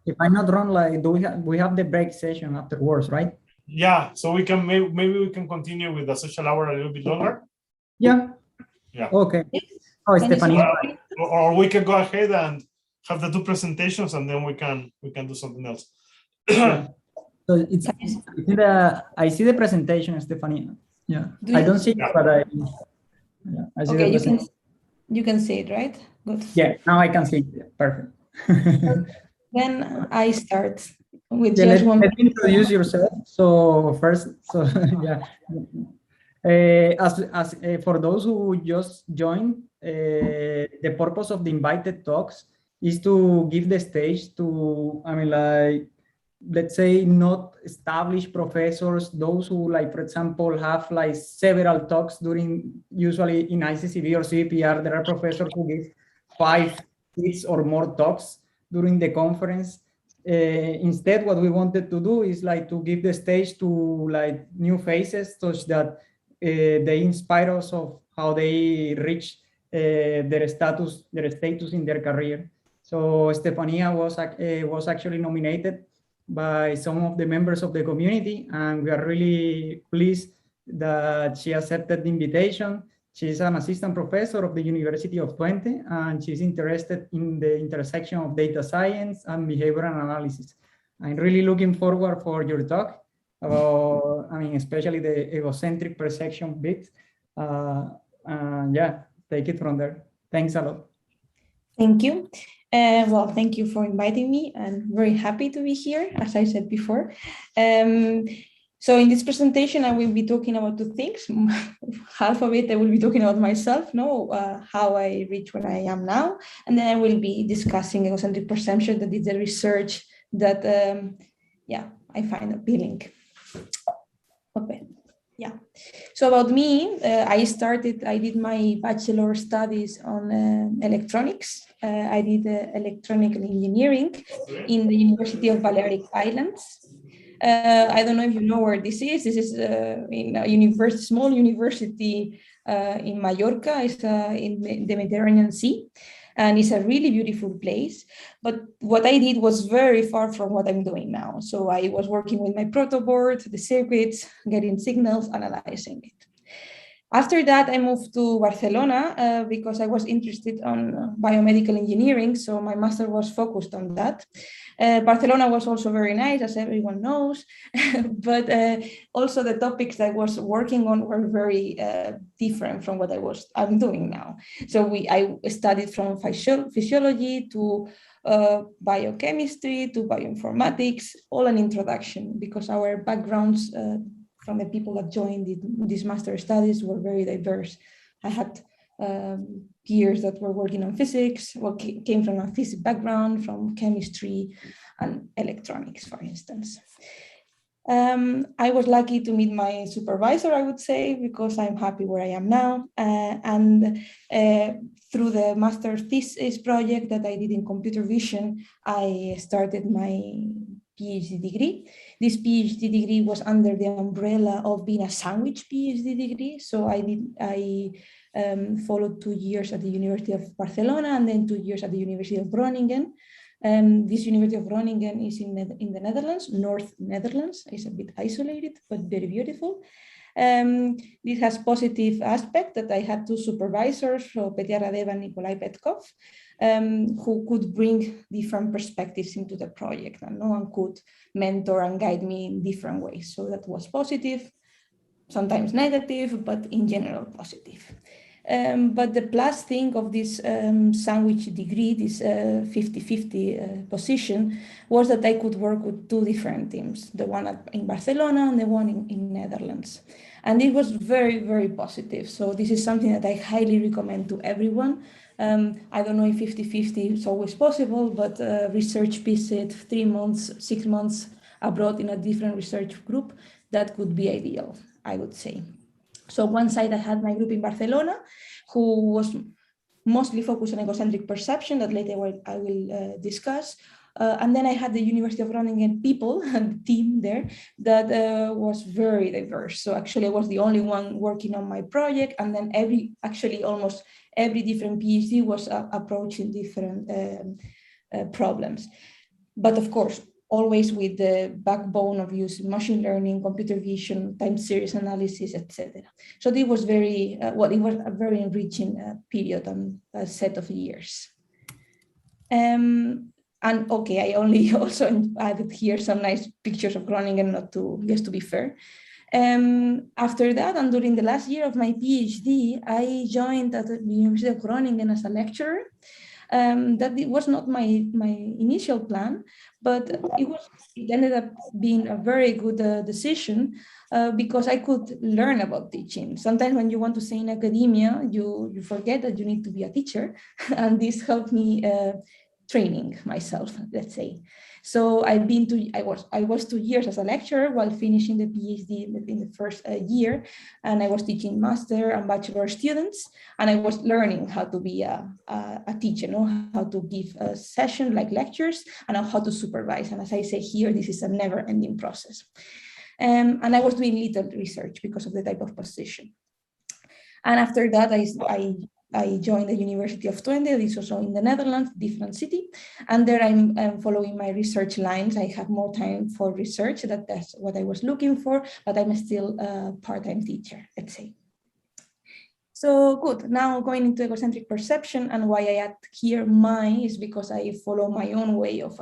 if I'm not wrong, like we have the break session afterwards, right? Yeah. So we can maybe we can continue with the social hour a little bit longer. Yeah. Yeah. Okay. Oh, Stephanie. Or we can go ahead and have the 2 presentations, and then we can do something else. Yeah. So it's I see the presentation, Stephanie. Yeah. I don't see it, but I see okay, the you can see it, right? Good. Yeah, now I can see it. Perfect. Then I start with just one. Let me introduce yourself. So first, yeah. As for those who just joined, the purpose of the invited talks is to give the stage to, let's say, not established professors, those who, like, for example, have like several talks during, usually in Iccb or CPR, there are professors who give 5, 6 or more talks during the conference. Instead, what we wanted to do is like to give the stage to like new faces, such that they inspire us of how they reach their status in their career. So Estefania was actually nominated by some of the members of the community, and we are really pleased that she accepted the invitation. She's an assistant professor of the University of Twente, and she's interested in the intersection of data science and behavioral analysis. I'm really looking forward for your talk about, I mean, especially the egocentric perception bit. Yeah, take it from there. Thanks a lot. Thank you. Well, thank you for inviting me. I'm very happy to be here, as I said before. So in this presentation, I will be talking about 2 things. Half of it, I will be talking about myself, how I reach where I am now. And then I will be discussing egocentric perception, that is the research that, yeah, I find appealing. Okay. Yeah. So about me, I did my bachelor studies on electronics. I did electronic engineering in the University of Balearic Islands. I don't know if you know where this is. This is in a small university in Mallorca. It's in the Mediterranean Sea. And it's a really beautiful place. But what I did was very far from what I'm doing now. So I was working with my protoboard, the circuits, getting signals, analyzing it. After that, I moved to Barcelona because I was interested on biomedical engineering. So my master was focused on that. Barcelona was also very nice, as everyone knows, but also the topics I was working on were very different from what I'm doing now. So I studied from physiology to biochemistry to bioinformatics, all an introduction, because our backgrounds from the people that joined these master studies were very diverse. I had peers that were working on physics, came from a physics background, from chemistry and electronics, for instance. I was lucky to meet my supervisor, I would say, because I'm happy where I am now. And through the master thesis project that I did in computer vision, I started my PhD degree. This PhD degree was under the umbrella of being a sandwich PhD degree. So I followed 2 years at the University of Barcelona and then 2 years at the University of Groningen. This University of Groningen is in the Netherlands, North Netherlands. It's a bit isolated, but very beautiful. This has positive aspect that I had 2 supervisors, so Petya Radeva and Nikolai Petkov, who could bring different perspectives into the project, and no one could mentor and guide me in different ways. So that was positive, sometimes negative, but in general positive. But the plus thing of this sandwich degree, this 50-50 position, was that I could work with 2 different teams, the one in Barcelona and the one in Netherlands. And it was very, very positive. So this is something that I highly recommend to everyone. I don't know if 50-50 is always possible, but research visit, 3 months, 6 months abroad in a different research group, that could be ideal, I would say. So one side I had my group in Barcelona, who was mostly focused on egocentric perception, that later I will discuss. And then I had the University of Groningen people and team there that was very diverse. So actually I was the only one working on my project, and then almost every different PhD was approaching different problems. But of course, always with the backbone of using machine learning, computer vision, time series analysis, etc. So it was it was a very enriching period and a set of years. And okay, I only also added here some nice pictures of Groningen, just to be fair. After that, and during the last year of my PhD, I joined at the University of Groningen as a lecturer. That it was not my initial plan, but it ended up being a very good decision because I could learn about teaching. Sometimes when you want to stay in academia, you forget that you need to be a teacher, and this helped me training myself, let's say. So I was 2 years as a lecturer while finishing the PhD in the first year, and I was teaching master and bachelor students, and I was learning how to be a teacher, how to give a session like lectures, and how to supervise. And as I say here, this is a never-ending process. And I was doing little research because of the type of position. And after that, I joined the University of Twente. This is also in the Netherlands, different city. And there I'm following my research lines. I have more time for research. That's what I was looking for, but I'm still a part-time teacher, let's say. So good, now going into egocentric perception, and why I add here mine is because I follow my own way of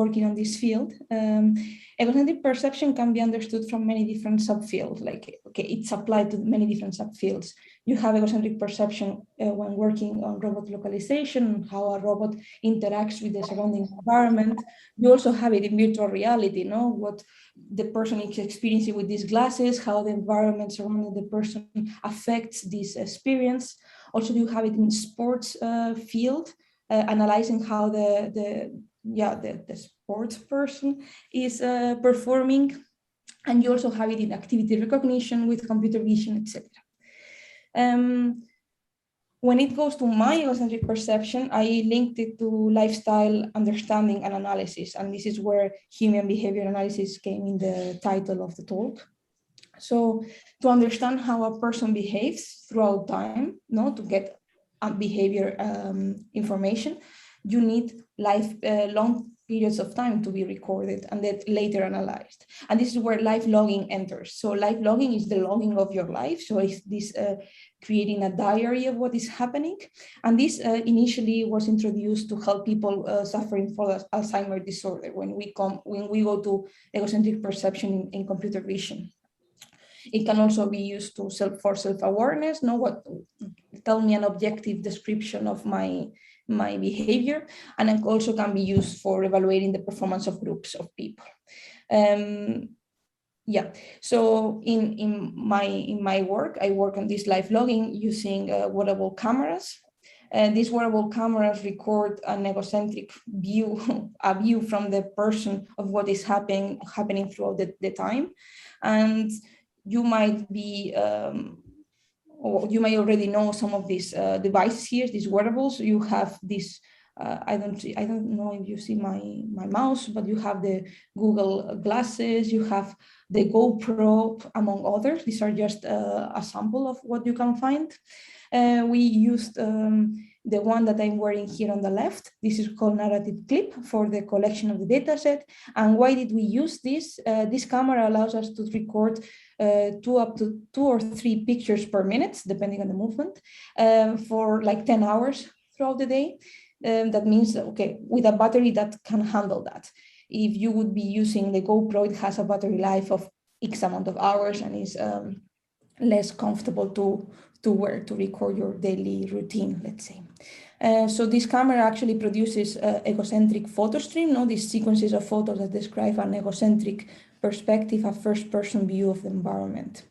working on this field. Egocentric perception can be understood from many different subfields, like, okay, it's applied to many different subfields. You have egocentric perception when working on robot localization, how a robot interacts with the surrounding environment. You also have it in virtual reality, what the person is experiencing with these glasses, how the environment surrounding the person affects this experience. Also, you have it in sports field, analyzing how the sports person is performing. And you also have it in activity recognition with computer vision, etc. When it goes to my egocentric perception, I linked it to lifestyle understanding and analysis. And this is where human behavior analysis came in the title of the talk. So to understand how a person behaves throughout time, to get behavior information, you need long periods of time to be recorded and then later analyzed. And this is where life logging enters. So life logging is the logging of your life. So it's this creating a diary of what is happening. And this initially was introduced to help people suffering from Alzheimer's disorder when we go to egocentric perception in computer vision. It can also be used for self-awareness. Tell me an objective description of my behavior, and it also can be used for evaluating the performance of groups of people. So in my work, I work on this live logging using wearable cameras. These wearable cameras record an egocentric view, a view from the person of what is happening throughout the time. And you might be or you may already know some of these devices here, these wearables. You have this, I don't know if you see my mouse, but you have the Google glasses, you have the GoPro, among others. These are just a sample of what you can find. We used the one that I'm wearing here on the left. This is called narrative clip for the collection of the data set. And why did we use this? This camera allows us to record up to 2 or 3 pictures per minute, depending on the movement, for like 10 hours throughout the day. That means, okay, with a battery that can handle that. If you would be using the GoPro, it has a battery life of X amount of hours and is less comfortable to wear to record your daily routine, let's say. So this camera actually produces egocentric photo stream, these sequences of photos that describe an egocentric perspective, a first-person view of the environment.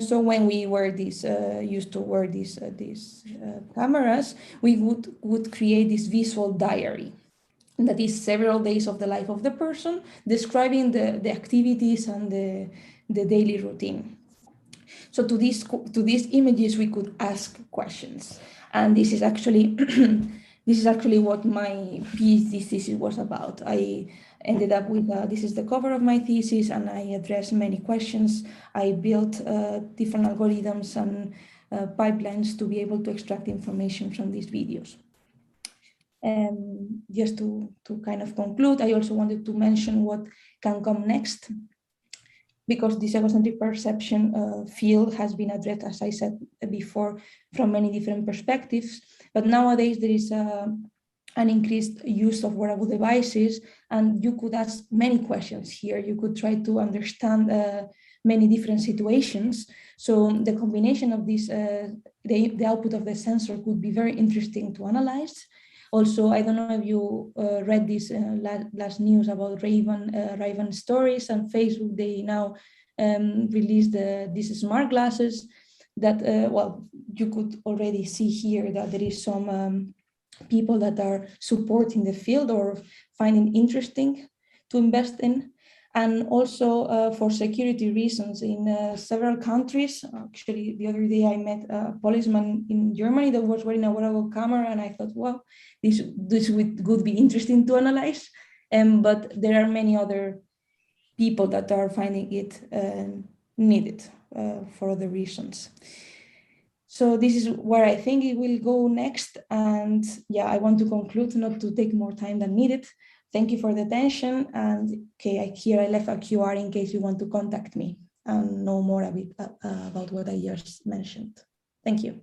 So when we used to wear these cameras, we would create this visual diary. That is several days of the life of the person, describing the activities and the daily routine. So to these images, we could ask questions. And this is actually what my PhD thesis was about. I ended up with, this is the cover of my thesis, and I addressed many questions. I built different algorithms and pipelines to be able to extract information from these videos. Just to kind of conclude, I also wanted to mention what can come next, because this egocentric perception field has been addressed, as I said before, from many different perspectives. But nowadays there is an increased use of wearable devices, and you could ask many questions here. You could try to understand many different situations. So the combination of this, the output of the sensor could be very interesting to analyze. Also, I don't know if you read this last news about Raven stories, and Facebook, they now released these smart glasses that, well, you could already see here that there is some people that are supporting the field or finding interesting to invest in. And also for security reasons in several countries. Actually, the other day I met a policeman in Germany that was wearing a wearable camera, and I thought, well, this would be interesting to analyze. But there are many other people that are finding it needed for other reasons. So this is where I think it will go next. And yeah, I want to conclude, not to take more time than needed. Thank you for the attention. And okay, here I left a QR in case you want to contact me and know more a bit about what I just mentioned. Thank you.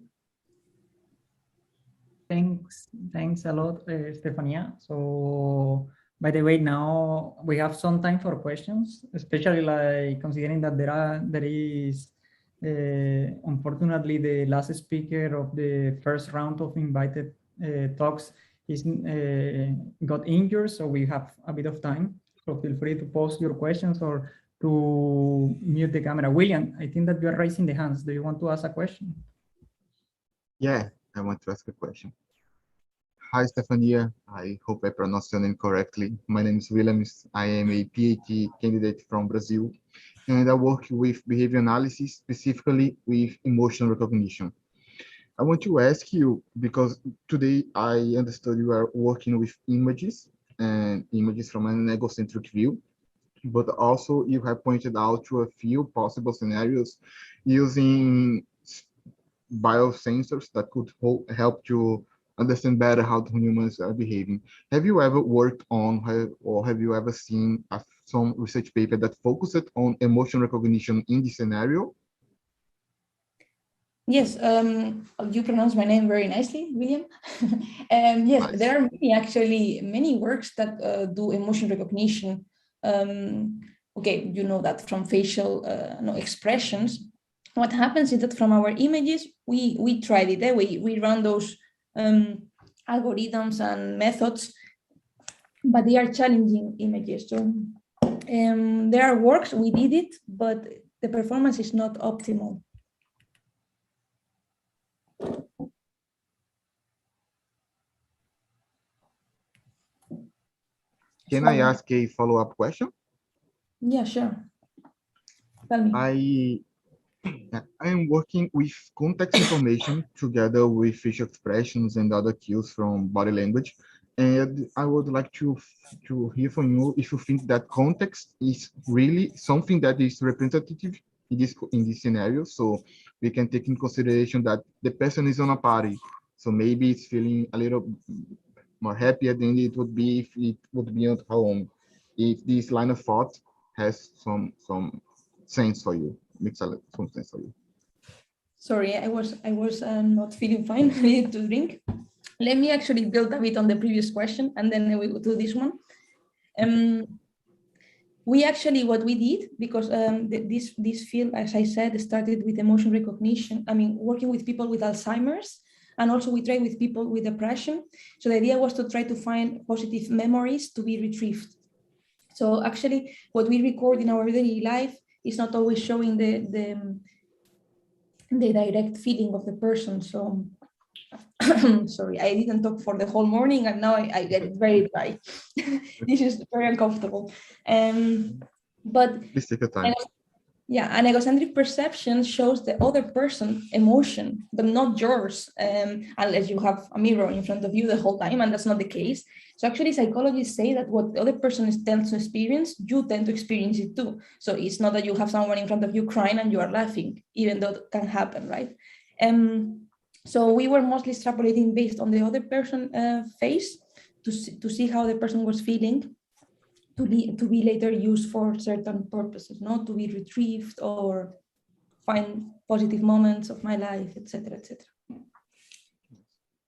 Thanks a lot, Stefania. So by the way, now we have some time for questions, especially like considering that there is unfortunately the last speaker of the first round of invited talks is got injured, so we have a bit of time. So feel free to post your questions or to mute the camera. William, I think that you are raising the hands. Do you want to ask a question? Yeah, I want to ask a question. Hi, Stefania. I hope I pronounced your name correctly. My name is Williams. I am a PhD candidate from Brazil, and I work with behavior analysis, specifically with emotional recognition. I want to ask you, because today I understood you are working with images and images from an egocentric view, but also you have pointed out to a few possible scenarios using biosensors that could help to understand better how humans are behaving. Have you ever worked on, or have you ever seen some research paper that focused on emotion recognition in this scenario? Yes, you pronounce my name very nicely, William. Yes, nice. There are many works that do emotion recognition. Okay, you know that from facial expressions. What happens is that from our images, we tried it. We run those algorithms and methods, but they are challenging images. So there are works, we did it, but the performance is not optimal. Can I ask a follow-up question? Yeah, sure. Tell me. I am working with context information together with facial expressions and other cues from body language. And I would like to hear from you if you think that context is really something that is representative in this scenario. So we can take in consideration that the person is on a party. So maybe it's feeling a little more happier than it would be if it would be at home. If this line of thought has some sense for you, makes some sense for you. Sorry, I was not feeling fine. I needed to drink. Let me actually build a bit on the previous question, and then we will do this one. What we did, because this field, as I said, started with emotion recognition. I mean, working with people with Alzheimer's, and also we tried with people with depression. So the idea was to try to find positive memories to be retrieved. So actually, what we record in our daily life is not always showing the direct feeling of the person. So sorry, I didn't talk for the whole morning, and now I get it very dry. This is very uncomfortable. But please take your time. Yeah, an egocentric perception shows the other person's emotion, but not yours, unless you have a mirror in front of you the whole time, and that's not the case. So actually, psychologists say that what the other person tends to experience, you tend to experience it too. So it's not that you have someone in front of you crying and you are laughing, even though it can happen, right? So we were mostly extrapolating based on the other person's face to see how the person was feeling, to be later used for certain purposes, not to be retrieved or find positive moments of my life, etc., etc.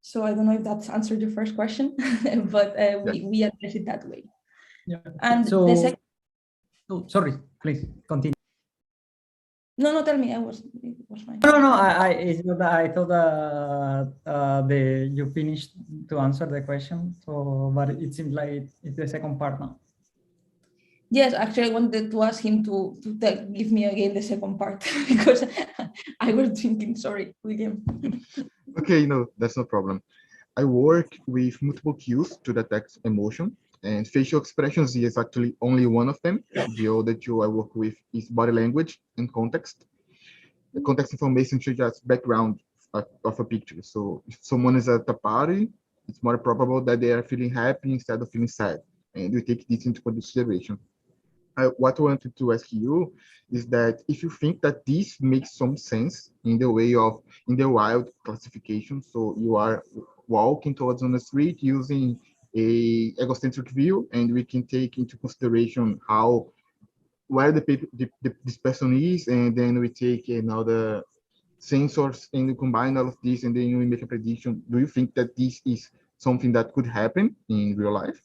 So I don't know if that's answered your first question, but we address it that way. Yeah. And so, the second. Oh, sorry, please continue. No, tell me. It was fine. No. It's not that I thought you finished to answer the question. So, but it seems like it's the second part now. Yes, actually, I wanted to ask him to give me again the second part because I was thinking. Sorry, William. Okay, no, that's no problem. I work with multiple cues to detect emotion, and facial expressions is actually only one of them. The other two I work with is body language and context. The context information such as background of a picture. So if someone is at a party, it's more probable that they are feeling happy instead of feeling sad. And we take this into consideration. What I wanted to ask you is that if you think that this makes some sense in the way of in the wild classification, so you are walking towards on the street using a egocentric view, and we can take into consideration how where this person is, and then we take another sensors and you combine all of this, and then you make a prediction. Do you think that this is something that could happen in real life?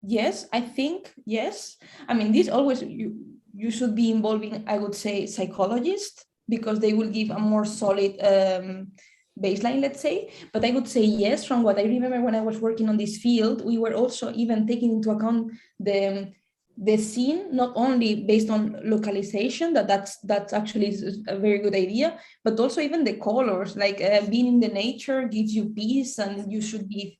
Yes, I think yes. I mean, this always you should be involving, I would say, psychologists, because they will give a more solid baseline, let's say. But I would say yes, from what I remember when I was working on this field, we were also even taking into account the scene, not only based on localization, that's actually a very good idea, but also even the colors, like being in the nature gives you peace and you should be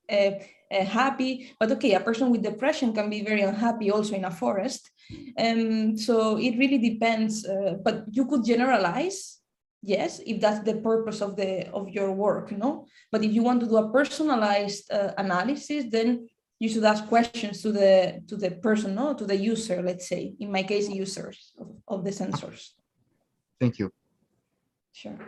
happy. But okay, a person with depression can be very unhappy also in a forest. So it really depends, but you could generalize, yes, if that's the purpose of your work, no? But if you want to do a personalized analysis, then you should ask questions to the person, no, to the user, let's say, in my case, users of the sensors. Thank you. Sure.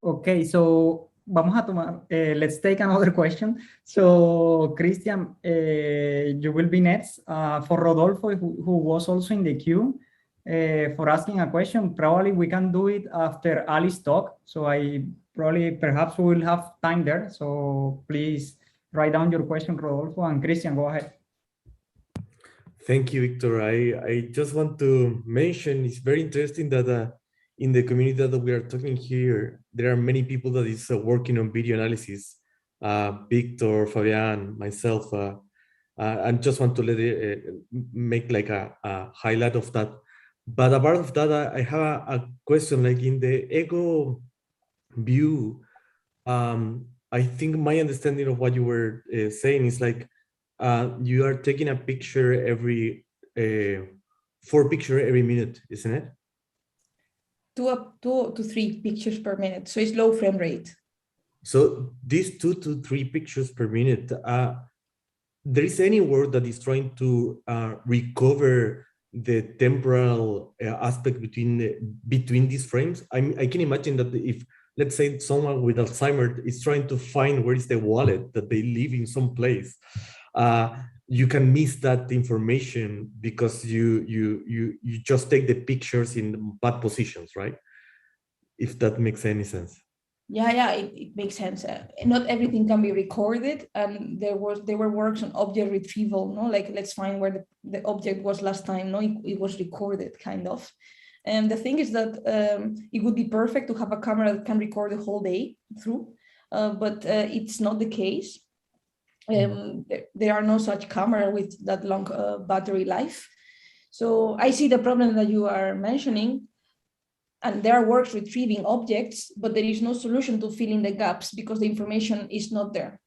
Okay, so vamos a tomar, let's take another question. So Christian, you will be next. For Rodolfo, who was also in the queue for asking a question, probably we can do it after Ali's talk. So perhaps we will have time there. So please write down your question, Rodolfo, and Christian, go ahead. Thank you, Victor. I just want to mention, it's very interesting that in the community that we are talking here, there are many people that is working on video analysis. Victor, Fabian, myself, I just want to make like a highlight of that. But apart of that, I have a question, like in the ego view, I think my understanding of what you were saying is like, you are taking a picture every 4 pictures every minute, isn't it? 2 to 3 pictures per minute. So it's low frame rate. So these 2 to 3 pictures per minute, there is any work that is trying to recover the temporal aspect between these frames? I can imagine that if, let's say, someone with Alzheimer's is trying to find where is the wallet that they leave in some place, you can miss that information because you just take the pictures in bad positions, right? If that makes any sense. Yeah, it makes sense. Not everything can be recorded, and there were works on object retrieval, no, like let's find where the object was last time, no, it was recorded, kind of. And the thing is that it would be perfect to have a camera that can record the whole day through, but it's not the case. There are no such camera with that long battery life. So I see the problem that you are mentioning, and there are works retrieving objects, but there is no solution to fill in the gaps because the information is not there.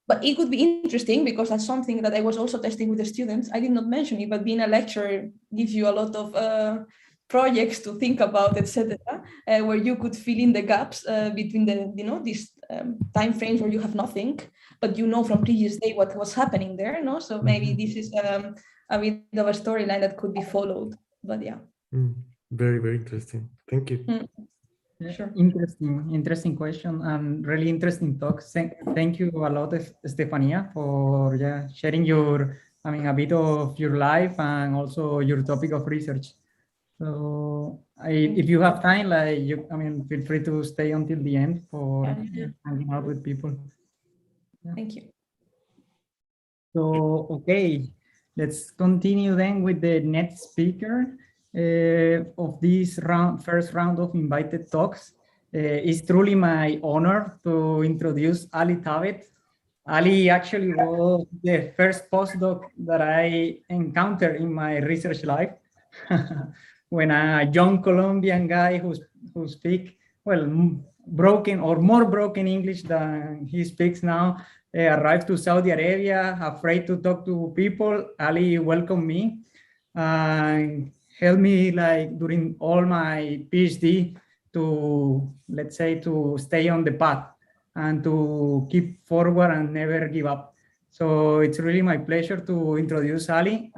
But it could be interesting because that's something that I was also testing with the students. I did not mention it, but being a lecturer gives you a lot of projects to think about, etc., where you could fill in the gaps between these time frames where you have nothing, but from previous day what was happening there, no? So maybe this is a bit of a storyline that could be followed. But yeah. Very, very interesting. Thank you. Sure. Interesting question and really interesting talk. Thank you a lot, Estefania, for sharing a bit of your life and also your topic of research. So if you have time, feel free to stay until the end for hanging out with people. Yeah. Thank you. So, okay, let's continue then with the next speaker of this first round of invited talks. It's truly my honor to introduce Ali Thabet. Ali actually was the first postdoc that I encountered in my research life. When a young Colombian guy who speaks broken or more broken English than he speaks now. Arrived to Saudi Arabia, afraid to talk to people. Ali welcomed me and helped me like during all my PhD to, let's say, to stay on the path and to keep forward and never give up. So it's really my pleasure to introduce Ali.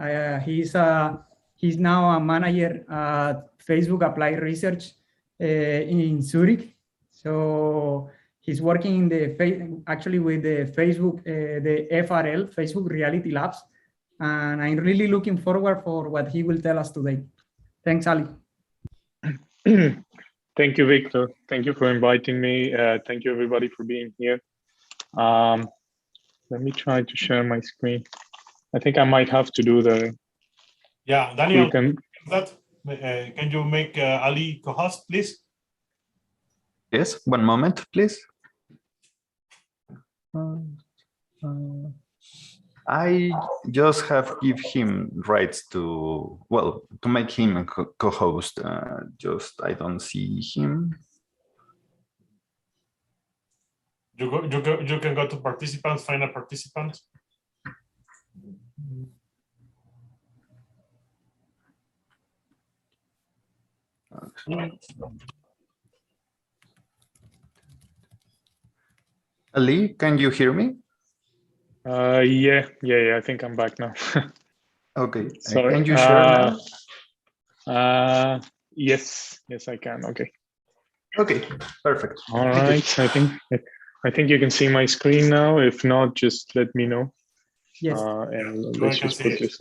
He's now a manager at Facebook Applied Research in Zurich. So he's working in the actually with the Facebook, the FRL, Facebook Reality Labs, and I'm really looking forward for what he will tell us today. Thanks, Ali. Thank you, Victor. Thank you for inviting me. Thank you, everybody, for being here. Let me try to share my screen. I think I might have to do the. Yeah, Daniel, can you make Ali co-host, please? Yes, one moment, please. I just have give him rights to, well, to make him a co-host. Just I don't see him. You can go to participants, find a participant. Ali, can you hear me? Yeah, I think I'm back now. Okay. Sorry. Can you share now? Yes, I can. Okay. Okay, perfect. All right. I think you can see my screen now. If not, just let me know. Yes. And let's just put this.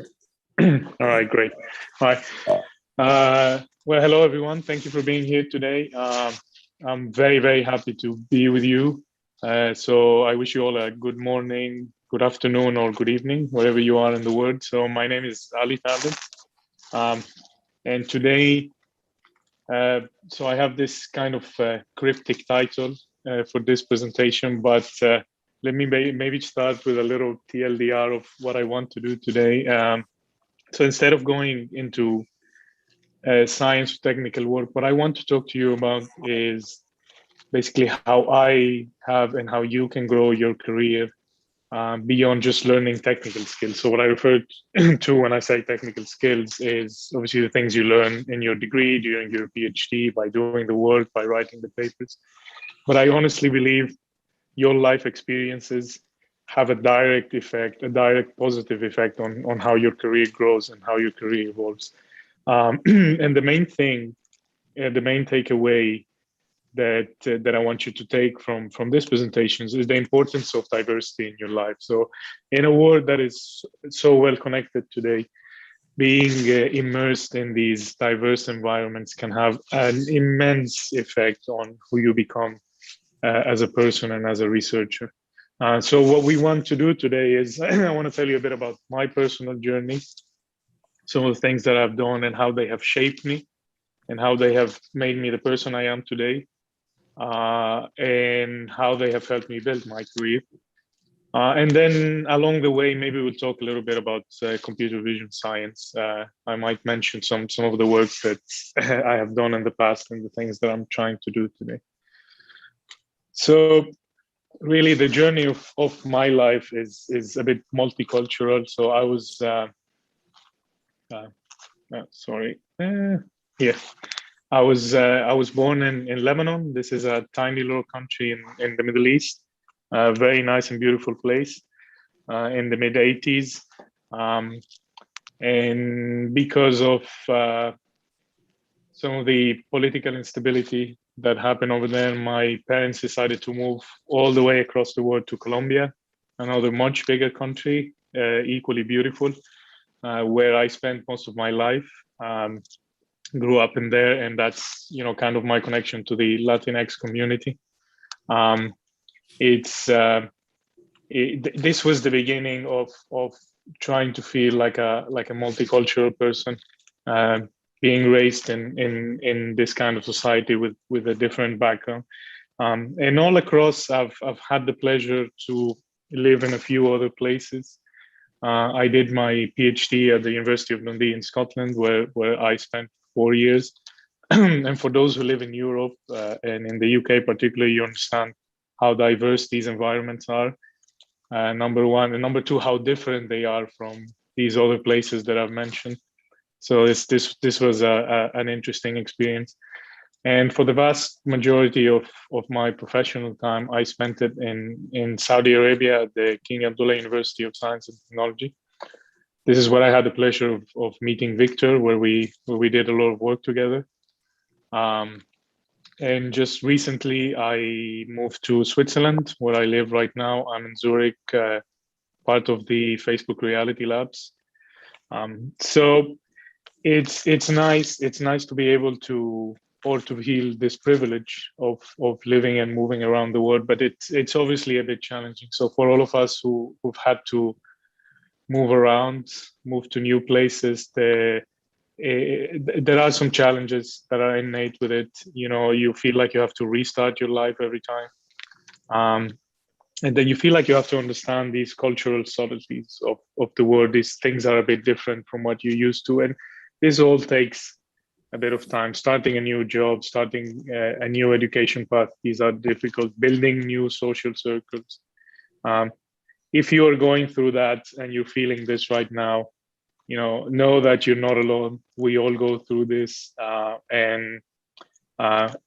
All right, great. All right. Well, hello everyone. Thank you for being here today. I'm very, very happy to be with you. So I wish you all a good morning, good afternoon, or good evening, wherever you are in the world. So my name is Ali Thabit. And today, so I have this kind of cryptic title for this presentation, but let me maybe start with a little TLDR of what I want to do today. So instead of going into science or technical work, what I want to talk to you about is basically how I have and how you can grow your career beyond just learning technical skills. So what I refer to when I say technical skills is obviously the things you learn in your degree, during your PhD, by doing the work, by writing the papers. But I honestly believe your life experiences have a direct effect, a direct positive effect on how your career grows and how your career evolves. And the main thing, the main takeaway that I want you to take from this presentation is the importance of diversity in your life. So in a world that is so well connected today, being immersed in these diverse environments can have an immense effect on who you become as a person and as a researcher. So what we want to do today is I want to tell you a bit about my personal journey, some of the things that I've done and how they have shaped me and how they have made me the person I am today, and how they have helped me build my career. And then along the way, maybe we'll talk a little bit about computer vision science. I might mention some of the work that I have done in the past and the things that I'm trying to do today. So really the journey of my life is a bit multicultural. So I was, sorry, yeah. I was born in Lebanon. This is a tiny little country in the Middle East. A very nice and beautiful place in the mid 80s. And because of some of the political instability that happened over there, my parents decided to move all the way across the world to Colombia, another much bigger country, equally beautiful, where I spent most of my life. Grew up in there, and that's, you know, kind of my connection to the Latinx community. This was the beginning of trying to feel like a multicultural person, being raised in this kind of society with a different background. And all across, I've had the pleasure to live in a few other places. I did my PhD at the University of Dundee in Scotland, where I spent 4 years. And for those who live in Europe and in the UK particularly, you understand how diverse these environments are, number one. And number two, how different they are from these other places that I've mentioned. So this was an interesting experience. And for the vast majority of my professional time, I spent it in Saudi Arabia at the King Abdullah University of Science and Technology. This is where I had the pleasure of meeting Victor, where we did a lot of work together. And just recently, I moved to Switzerland, where I live right now. I'm in Zurich, part of the Facebook Reality Labs. So it's nice. It's nice to be able to, or to feel this privilege of living and moving around the world, but it's obviously a bit challenging. So for all of us who've had to move around, move to new places, there are some challenges that are innate with it. You know, you feel like you have to restart your life every time. And then you feel like you have to understand these cultural subtleties of the world. These things are a bit different from what you're used to. And this all takes a bit of time. Starting a new job, starting a new education path, these are difficult. Building new social circles. If you are going through that and you're feeling this right now, you know that you're not alone. We all go through this, and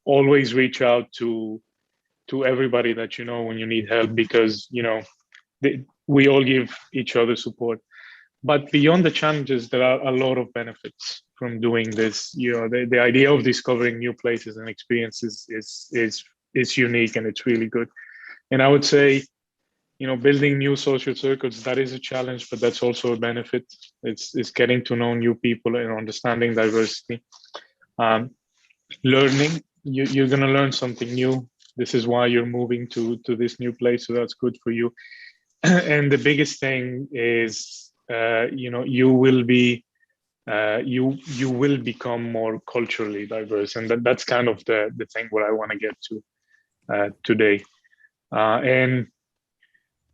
always reach out to everybody that you know when you need help, because we all give each other support. But beyond the challenges, there are a lot of benefits from doing this. You know, the idea of discovering new places and experiences is unique, and it's really good. And I would say, building new social circles, that is a challenge, but that's also a benefit. It's getting to know new people and understanding diversity. Learning, you're going to learn something new. This is why you're moving to this new place, so that's good for you. And the biggest thing is, you will become more culturally diverse, and that's kind of the thing what I want to get to today. And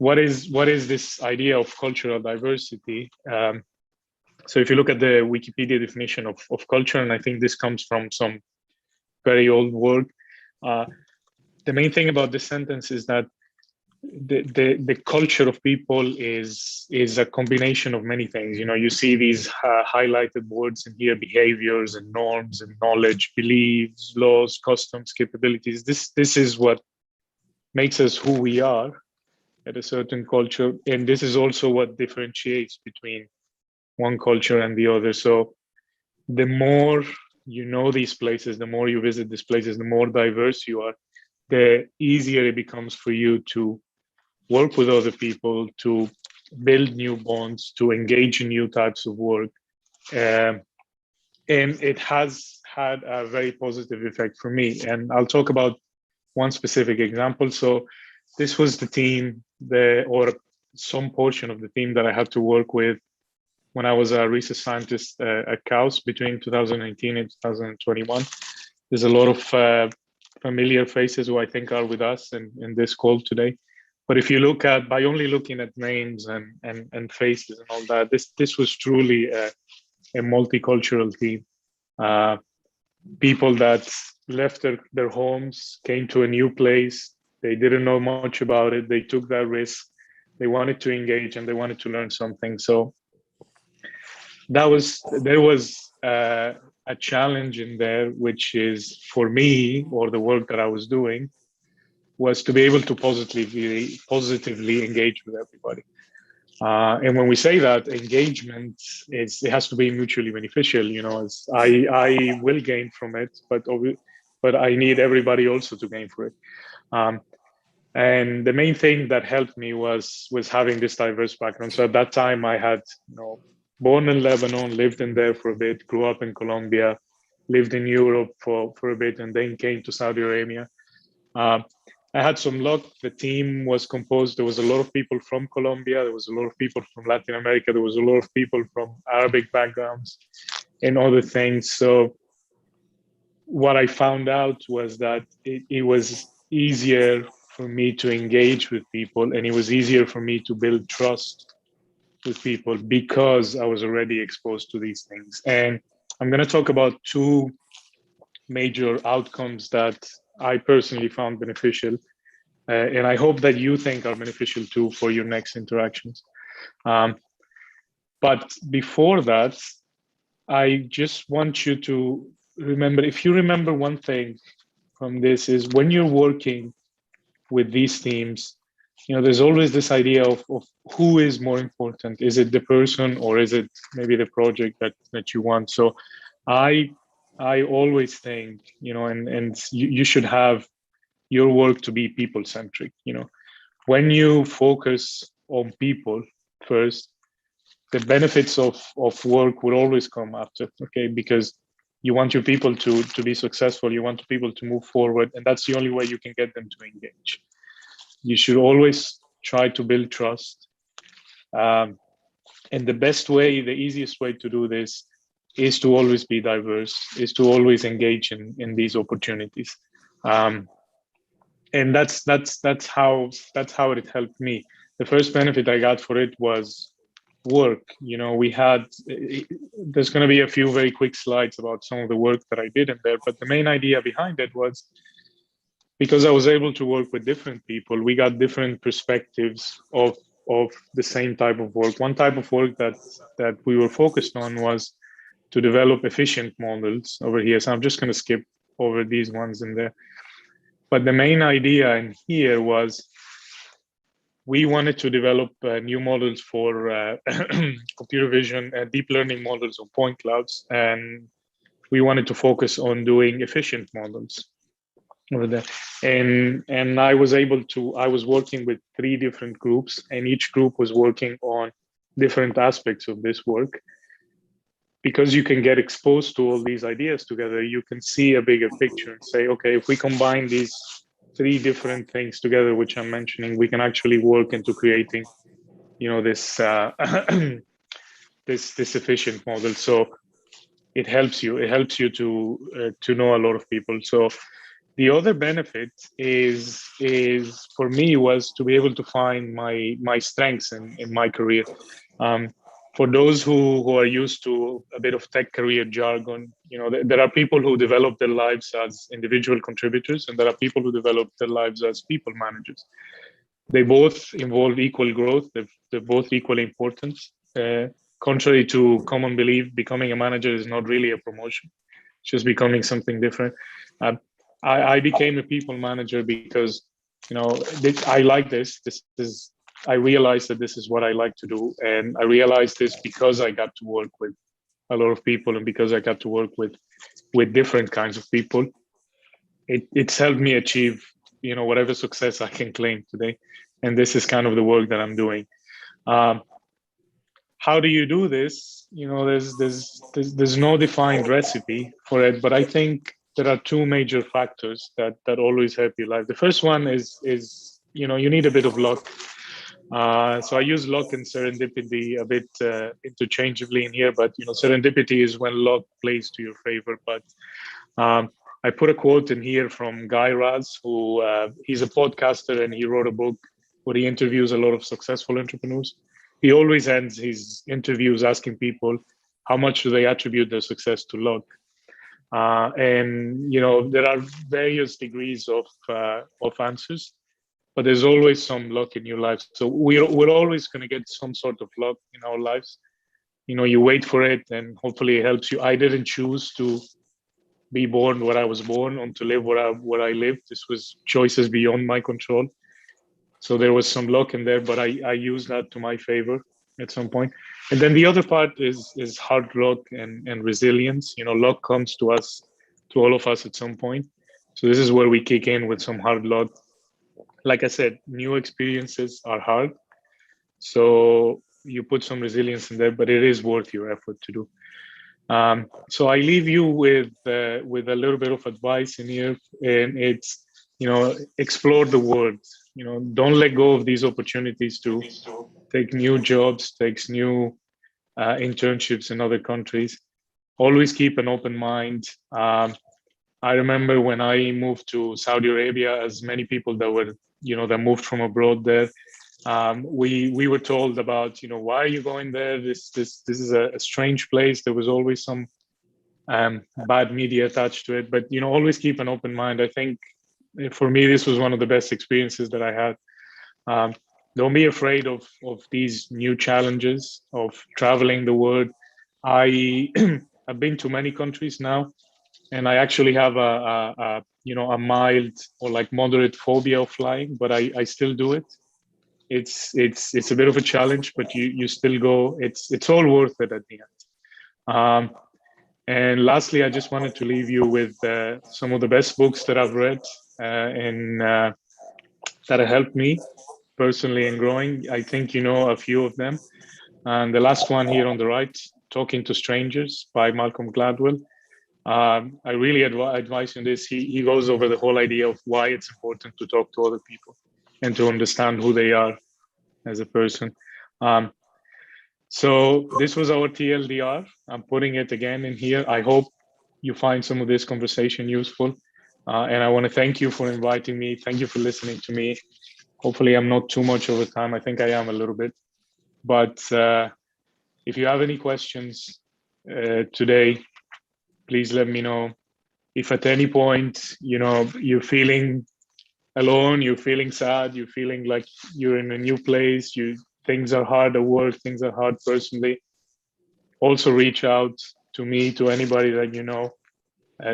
what is this idea of cultural diversity? So if you look at the Wikipedia definition of culture, and I think this comes from some very old work, the main thing about this sentence is that the culture of people is a combination of many things. You see these highlighted words in here: behaviors and norms and knowledge, beliefs, laws, customs, capabilities. This is what makes us who we are at a certain culture, and this is also what differentiates between one culture and the other. So the more you know these places, the more you visit these places, the more diverse you are, the easier it becomes for you to work with other people, to build new bonds, to engage in new types of work. And it has had a very positive effect for me. And I'll talk about one specific example. So this was the team, or some portion of the team that I had to work with when I was a research scientist at KAUST between 2019 and 2021. There's a lot of familiar faces who I think are with us in this call today. But if you look at, by only looking at names and faces and all that, this was truly a multicultural team. People that left their homes, came to a new place. They didn't know much about it. They took that risk. They wanted to engage and they wanted to learn something. So there was a challenge in there, which is for me, or the work that I was doing, was to be able to positively engage with everybody. And when we say that, engagement it has to be mutually beneficial. I will gain from it, but I need everybody also to gain from it. And the main thing that helped me was having this diverse background. So at that time, I had born in Lebanon, lived in there for a bit, grew up in Colombia, lived in Europe for a bit, and then came to Saudi Arabia. I had some luck. The team was composed. There was a lot of people from Colombia. There was a lot of people from Latin America. There was a lot of people from Arabic backgrounds and other things. So what I found out was that it was easier for me to engage with people, and it was easier for me to build trust with people because I was already exposed to these things. And I'm going to talk about two major outcomes that I personally found beneficial. And I hope that you think are beneficial too for your next interactions. But before that, I just want you to remember, if you remember one thing from this, is when you're working with these teams, there's always this idea of who is more important. Is it the person, or is it maybe the project that you want? So I always think, and you should have your work to be people-centric. When you focus on people first, the benefits of work will always come after, okay? Because you want your people to be successful, you want people to move forward, and that's the only way you can get them to engage. You should always try to build trust. And the best way, the easiest way to do this is to always be diverse, is to always engage in these opportunities. And that's how it helped me. The first benefit I got for it was work. We had, there's going to be a few very quick slides about some of the work that I did in there, but the main idea behind it was, because I was able to work with different people, we got different perspectives of the same type of work. One type of work that we were focused on was to develop efficient models over here. So I'm just going to skip over these ones in there. But the main idea in here was we wanted to develop new models for computer vision, deep learning models on point clouds, and we wanted to focus on doing efficient models over there. And I was working with 3 different groups, and each group was working on different aspects of this work. Because you can get exposed to all these ideas together, you can see a bigger picture and say, okay, if we combine these 3 different things together, which I'm mentioning, we can actually work into creating, this this efficient model. So it helps you to know a lot of people. So the other benefit is for me was to be able to find my strengths in my career. For those who are used to a bit of tech career jargon, there are people who develop their lives as individual contributors, and there are people who develop their lives as people managers. They both involve equal growth. They're both equally important. Contrary to common belief, becoming a manager is not really a promotion. It's just becoming something different. I became a people manager because, I like this. I realized that this is what I like to do. And I realized this because I got to work with a lot of people, and because I got to work with different kinds of people. It's helped me achieve, whatever success I can claim today. And this is kind of the work that I'm doing. How do you do this? There's no defined recipe for it, but I think there are 2 major factors that always help your life. The first one is you need a bit of luck. So I use luck and serendipity a bit interchangeably in here, but serendipity is when luck plays to your favor. But I put a quote in here from Guy Raz, who he's a podcaster, and he wrote a book where he interviews a lot of successful entrepreneurs. He always ends his interviews asking people how much do they attribute their success to luck. And there are various degrees of answers, but there's always some luck in your life. So we're always going to get some sort of luck in our lives. You wait for it, and hopefully it helps you. I didn't choose to be born where I was born, or to live where I lived. This was choices beyond my control. So there was some luck in there, but I used that to my favor at some point. And then the other part is hard luck and resilience. Luck comes to us, to all of us at some point. So this is where we kick in with some hard luck. Like I said, new experiences are hard. So you put some resilience in there, but it is worth your effort to do. So I leave you with a little bit of advice in here, and it's, explore the world. Don't let go of these opportunities to take new jobs, take new internships in other countries. Always keep an open mind. I remember when I moved to Saudi Arabia, as many people that were, that moved from abroad there, we were told about, why are you going there? This is a strange place. There was always some bad media attached to it. But always keep an open mind. I think for me, this was one of the best experiences that I had. Don't be afraid of these new challenges of traveling the world. I've been to many countries now, and I actually have a mild or like moderate phobia of flying, but I still do it. It's a bit of a challenge, but you still go. It's all worth it at the end. And lastly, I just wanted to leave you with some of the best books that I've read and that have helped me personally in growing. I think you know a few of them. And the last one here on the right, Talking to Strangers by Malcolm Gladwell. I really advise on this. He goes over the whole idea of why it's important to talk to other people and to understand who they are as a person. So this was our TLDR. I'm putting it again in here. I hope you find some of this conversation useful. And I want to thank you for inviting me. Thank you for listening to me. Hopefully I'm not too much over time. I think I am a little bit. But if you have any questions today, please let me know. If at any point, you're feeling alone, you're feeling sad, you're feeling like you're in a new place, things are hard at work, things are hard personally, also reach out to me, to anybody that you know.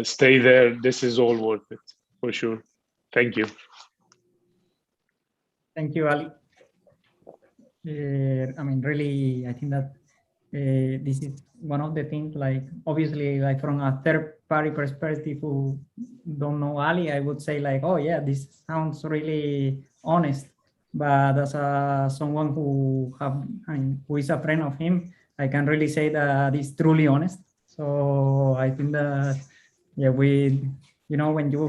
Stay there. This is all worth it, for sure. Thank you. Thank you, Ali. Really, I think that this is one of the things, like, obviously, like from a third-party perspective who don't know Ali, I would say like, oh yeah, this sounds really honest. But as someone who is a friend of him, I can really say that it's truly honest. So I think that, yeah, when you do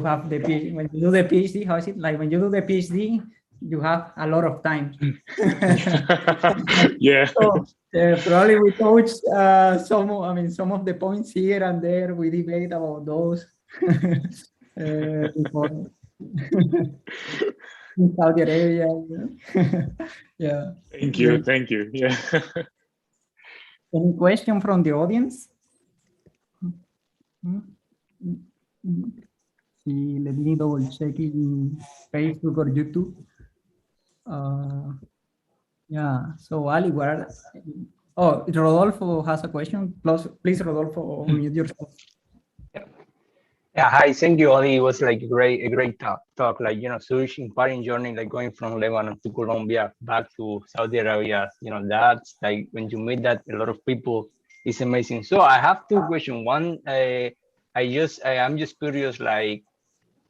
the PhD, how is it? Like when you do the PhD, you have a lot of time. Yeah. So, probably we touch some of the points here and there. We debate about those before in Saudi Arabia. Yeah. Thank you. Thank you. Yeah. Any question from the audience? Let me double check in Facebook or YouTube. Yeah, so Ali, Rodolfo has a question. Please, Rodolfo, unmute yourself. Yeah, hi, thank you, Ali. It was like a great talk, like, such inspiring journey, like going from Lebanon to Colombia, back to Saudi Arabia, that's like when you meet that a lot of people, it's amazing. So I have two questions. One, I'm just curious, like,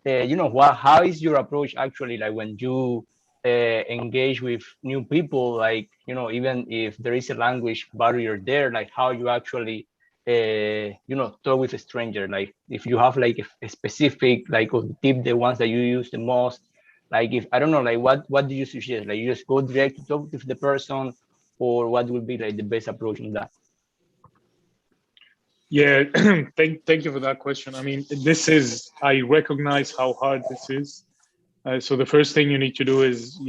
how is your approach actually, like when you engage with new people, like, even if there is a language barrier there, like how you actually talk with a stranger, like if you have like a specific like tip, the ones that you use the most, like if I don't know, like what do you suggest, like you just go direct to talk with the person, or what would be like the best approach in that? Yeah, thank you for that question. I mean, I recognize how hard this is. So the first thing you need to do is,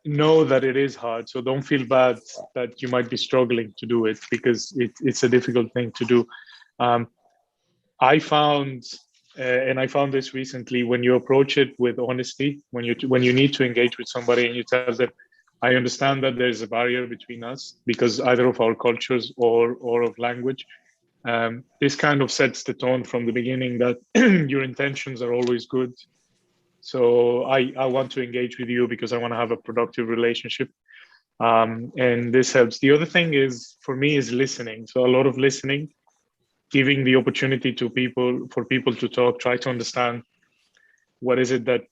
know that it is hard. So don't feel bad that you might be struggling to do it, because it's a difficult thing to do. I found, and I found this recently, when you approach it with honesty, when you need to engage with somebody and you tell them, I understand that there's a barrier between us because either of our cultures or of language. This kind of sets the tone from the beginning that your intentions are always good. So I want to engage with you because I want to have a productive relationship. And this helps. The other thing for me is listening. So a lot of listening, giving the opportunity for people to talk, try to understand what is it that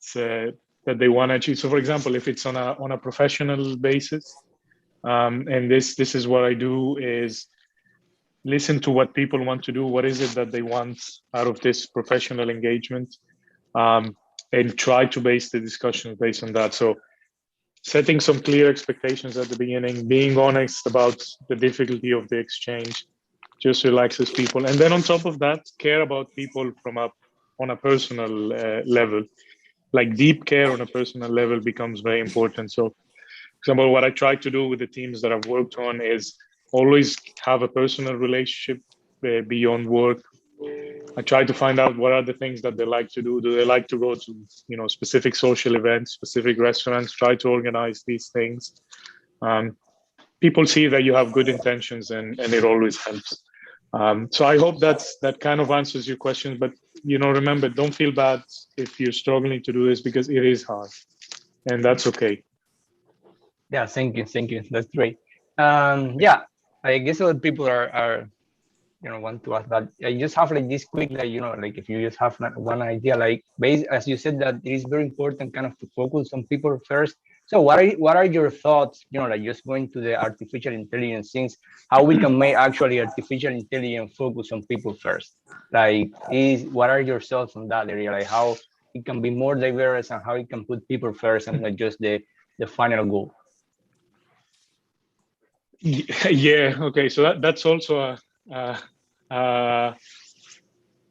they want to achieve. So for example, if it's on a professional basis, and this is what I do, is listen to what people want to do. What is it that they want out of this professional engagement? And try to base the discussion based on that. So setting some clear expectations at the beginning, being honest about the difficulty of the exchange, just relaxes people. And then on top of that, care about people on a personal level. Like deep care on a personal level becomes very important. So, for example, what I try to do with the teams that I've worked on is always have a personal relationship, beyond work. I try to find out what are the things that they like to do. Do they like to go to, you know, specific social events, specific restaurants? Try to organize these things. People see that you have good intentions, and it always helps. So I hope that kind of answers your question. But, you know, remember, don't feel bad if you're struggling to do this, because it is hard, and that's okay. Yeah, thank you. That's great. Yeah, I guess a lot of people are you know, want to ask that. I just have like this quick, like, you know, like if you just have one idea, like as you said, that it is very important kind of to focus on people first. So what are your thoughts, you know, like just going to the artificial intelligence things, how we can make actually artificial intelligence focus on people first? Like, what are your thoughts on that area? Like how it can be more diverse and how it can put people first and not just the final goal? Yeah, okay, so that's also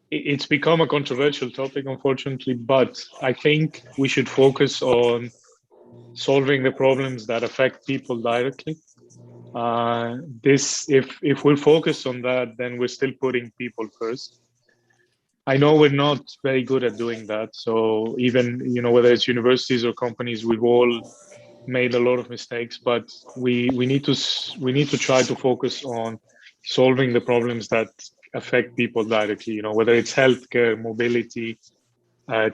it's become a controversial topic, unfortunately, but I think we should focus on solving the problems that affect people directly. If we're focused on that, then we're still putting people first. I know we're not very good at doing that. So even, you know, whether it's universities or companies, we've all made a lot of mistakes, but we need to try to focus on solving the problems that affect people directly, you know, whether it's healthcare, mobility,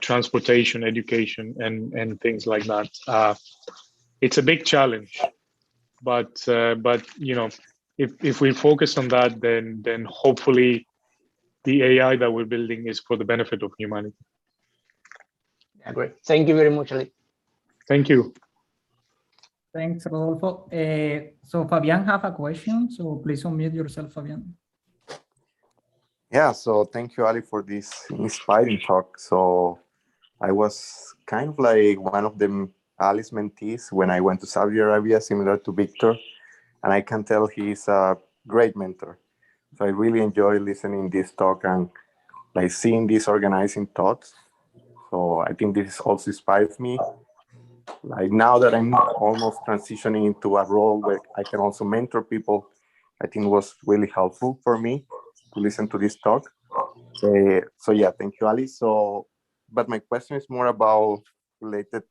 transportation, education, and things like that. It's a big challenge, but you know, if we focus on that, then hopefully the AI that we're building is for the benefit of humanity. Yeah, great. Thank you very much, Ali. Thank you. Thanks, Rodolfo. So Fabian have a question, so please unmute yourself, Fabian. Yeah, so thank you, Ali, for this inspiring talk. So I was kind of like one of the Ali's mentees when I went to Saudi Arabia, similar to Victor, and I can tell he's a great mentor. So I really enjoy listening this talk and like seeing these organizing thoughts. So I think this also inspires me. Like now that I'm almost transitioning into a role where I can also mentor people, I think it was really helpful for me to listen to this talk. So yeah, thank you, Ali. So, but my question is more about related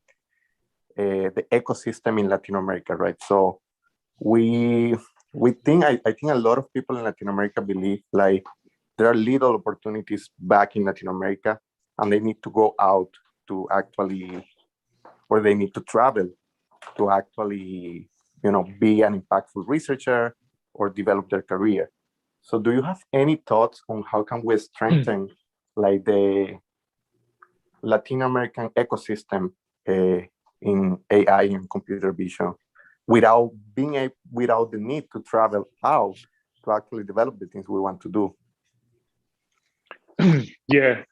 the ecosystem in Latin America, right? So I think a lot of people in Latin America believe like there are little opportunities back in Latin America, and they need to go out to actually, or they need to travel to actually, you know, be an impactful researcher or develop their career. So do you have any thoughts on how can we strengthen like the Latin American ecosystem in AI and computer vision without the need to travel out to actually develop the things we want to do? Yeah.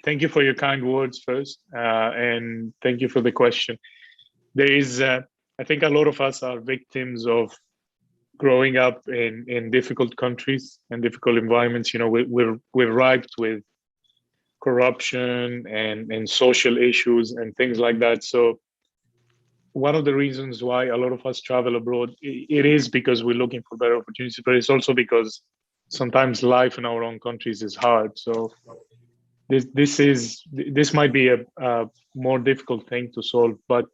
Thank you for your kind words first, and thank you for the question. There is, I think a lot of us are victims of growing up in difficult countries and difficult environments. You know, we're ripe with corruption and social issues and things like that. So one of the reasons why a lot of us travel abroad, it is because we're looking for better opportunities, but it's also because sometimes life in our own countries is hard. So this might be a more difficult thing to solve. But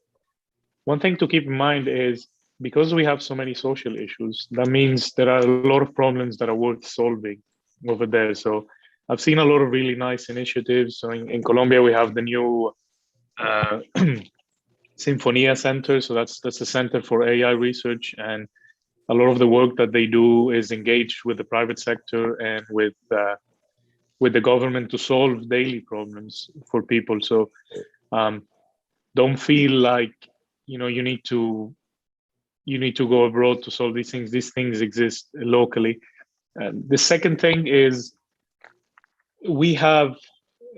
one thing to keep in mind is because we have so many social issues, that means there are a lot of problems that are worth solving over there. So I've seen a lot of really nice initiatives. So in Colombia, we have the new Sinfonia Center. So that's a center for AI research, and a lot of the work that they do is engaged with the private sector and with the government to solve daily problems for people. So don't feel like, you know, you need to go abroad to solve these things. These things exist locally. The second thing is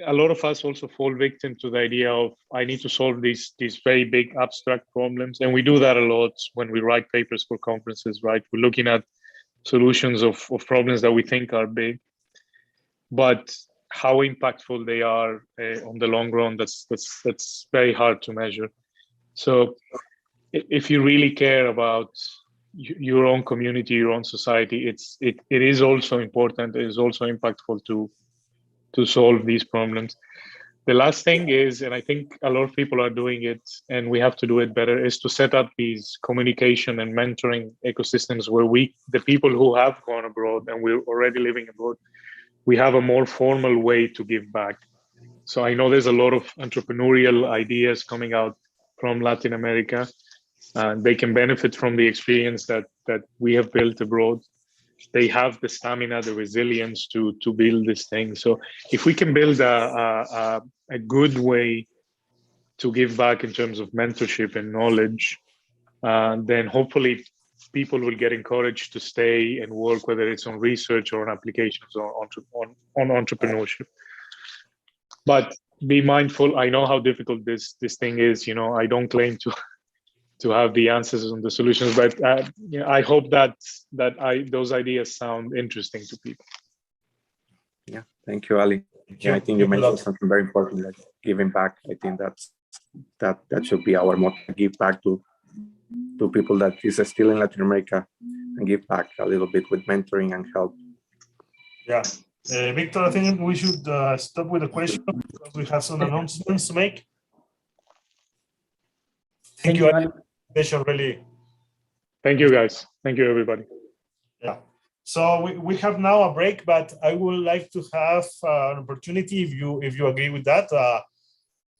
a lot of us also fall victim to the idea of I need to solve these very big abstract problems. And we do that a lot when we write papers for conferences, right? We're looking at solutions of problems that we think are big, but how impactful they are on the long run, that's very hard to measure. So if you really care about your own community, your own society, it is also important. It is also impactful to solve these problems. The last thing is, and I think a lot of people are doing it, and we have to do it better, is to set up these communication and mentoring ecosystems where the people who have gone abroad and we're already living abroad, we have a more formal way to give back. So I know there's a lot of entrepreneurial ideas coming out from Latin America. They can benefit from the experience that we have built abroad. They have the stamina, the resilience to build this thing. So if we can build a good way to give back in terms of mentorship and knowledge, then hopefully people will get encouraged to stay and work, whether it's on research or on applications or on entrepreneurship. But be mindful. I know how difficult this thing is. I don't claim to have the answers and the solutions, but I hope that those ideas sound interesting to people. Yeah, thank you, Ali. Yeah, I think you mentioned something very important, like giving back. I think that should be our motto: give back to people that is still in Latin America, and give back a little bit with mentoring and help. Yeah, Victor, I think we should stop with the question because we have some announcements to make. Thank you, Ali. Really. Thank you, guys. Thank you, everybody. Yeah. So we have now a break, but I would like to have an opportunity, if you agree with that.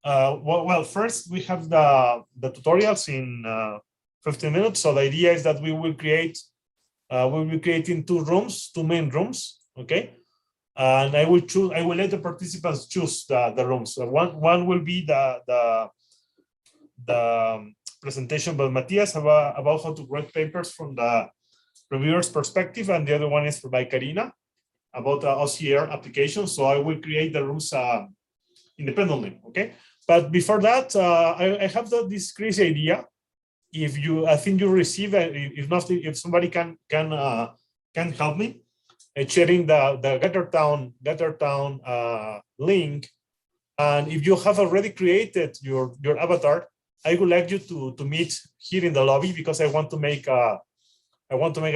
Well, first we have the tutorials in 15 minutes. So the idea is that we will be creating two main rooms. Okay. And I will let the participants choose the rooms. So one will be the presentation by Matthias about how to write papers from the reviewer's perspective, and the other one is by Karina about the OCR application. So I will create the rooms independently, okay? But before that, I have this crazy idea. I think you receive it. If not, if somebody can help me, sharing the GatherTown link, and if you have already created your avatar, I would like you to meet here in the lobby, because I want to make a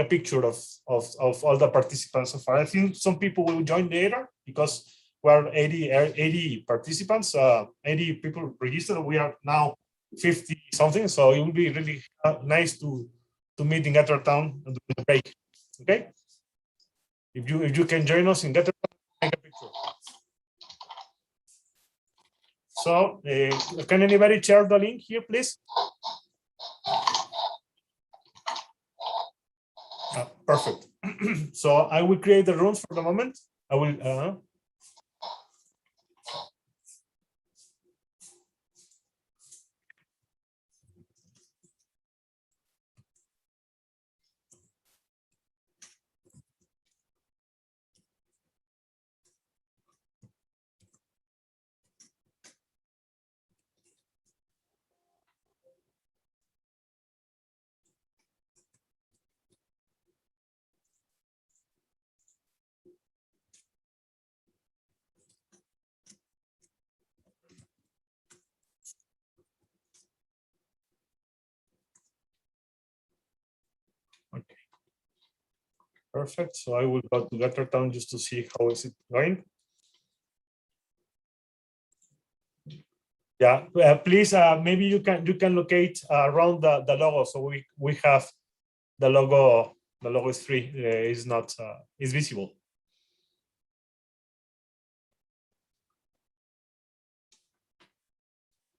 picture of all the participants so far. I think some people will join later because we're 80 participants, 80 people registered. We are now 50 something, so it will be really nice to meet in GatherTown and do the break. Okay, if you can join us in GatherTown, make a picture. So can anybody share the link here, please? Perfect. So I will create the rooms for the moment. I will. Okay. Perfect. So I will go to GatherTown just to see how is it going. Yeah, please. Maybe you can locate around the logo. So we have the logo. The logo is free. Is not. Is visible.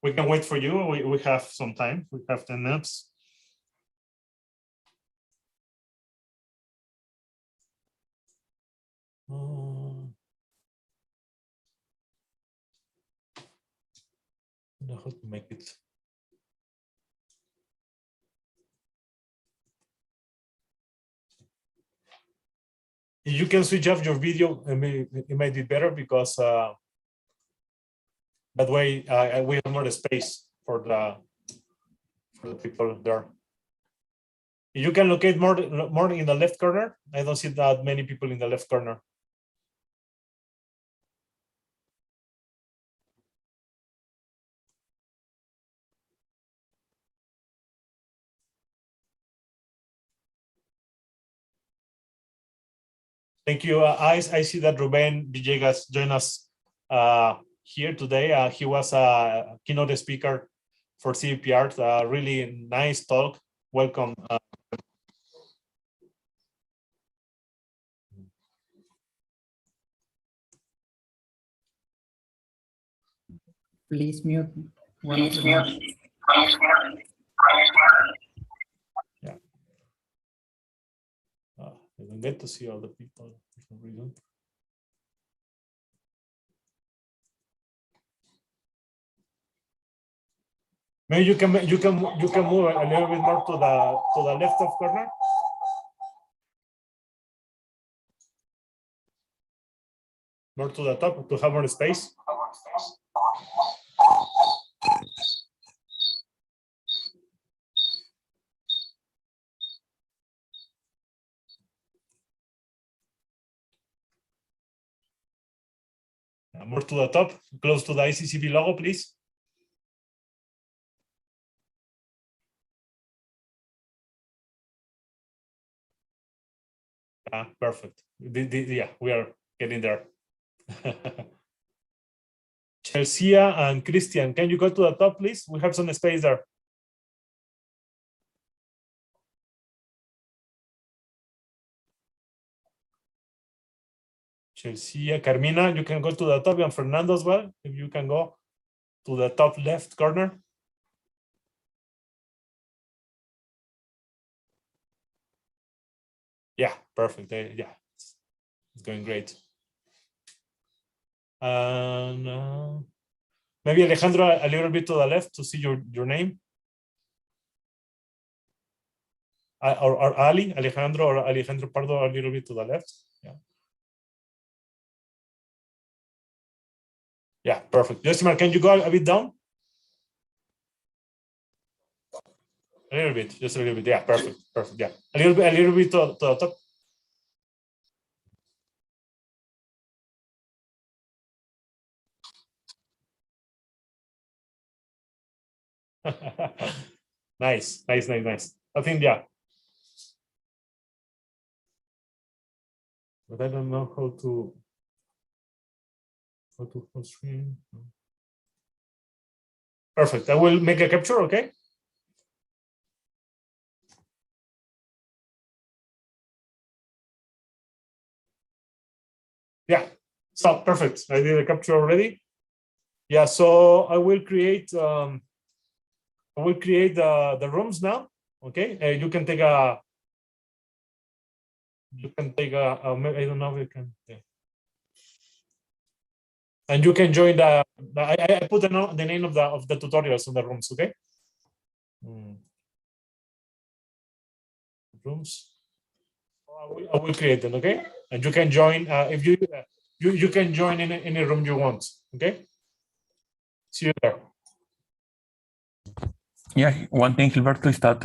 We can wait for you. We have some time. We have 10 minutes. Know how to make it. If you can switch off your video, it might be better, because that way we have more space for the people there. If you can locate more in the left corner. I don't see that many people in the left corner. Thank you. I see that Ruben Villegas joined us here today. He was a keynote speaker for CVPR. Really nice talk. Welcome. Please mute. Yeah. I don't get to see all the people for some reason. Maybe you can move a little bit more to the left of corner. More to the top to have more space. More to the top, close to the Iccb logo, please. Perfect. Yeah, we are getting there. Chelsea and Christian, can you go to the top, please? We have some space there. Chelsea, Carmina, you can go to the top, and Fernando as well, if you can go to the top left corner. Yeah, perfect. Yeah, it's going great. And maybe Alejandro a little bit to the left to see your name. Or Ali, Alejandro or Alejandro Pardo a little bit to the left. Yeah. Yeah, perfect. Josimar, can you go a bit down? A little bit, just a little bit. Yeah, perfect, perfect. Yeah, a little bit to the top. Nice. I think, yeah. But I don't know how to full screen. Perfect. I will make a capture, okay? Yeah, so perfect. I did a capture already. Yeah, so I will create the rooms now. Okay, you can take a I don't know if you can. Yeah. And you can join I put the name of the tutorials on the rooms. Okay. Rooms. I will create them. Okay, and you can join if you can join in any room you want. Okay. See you there. Yeah, one thing, Gilberto, is that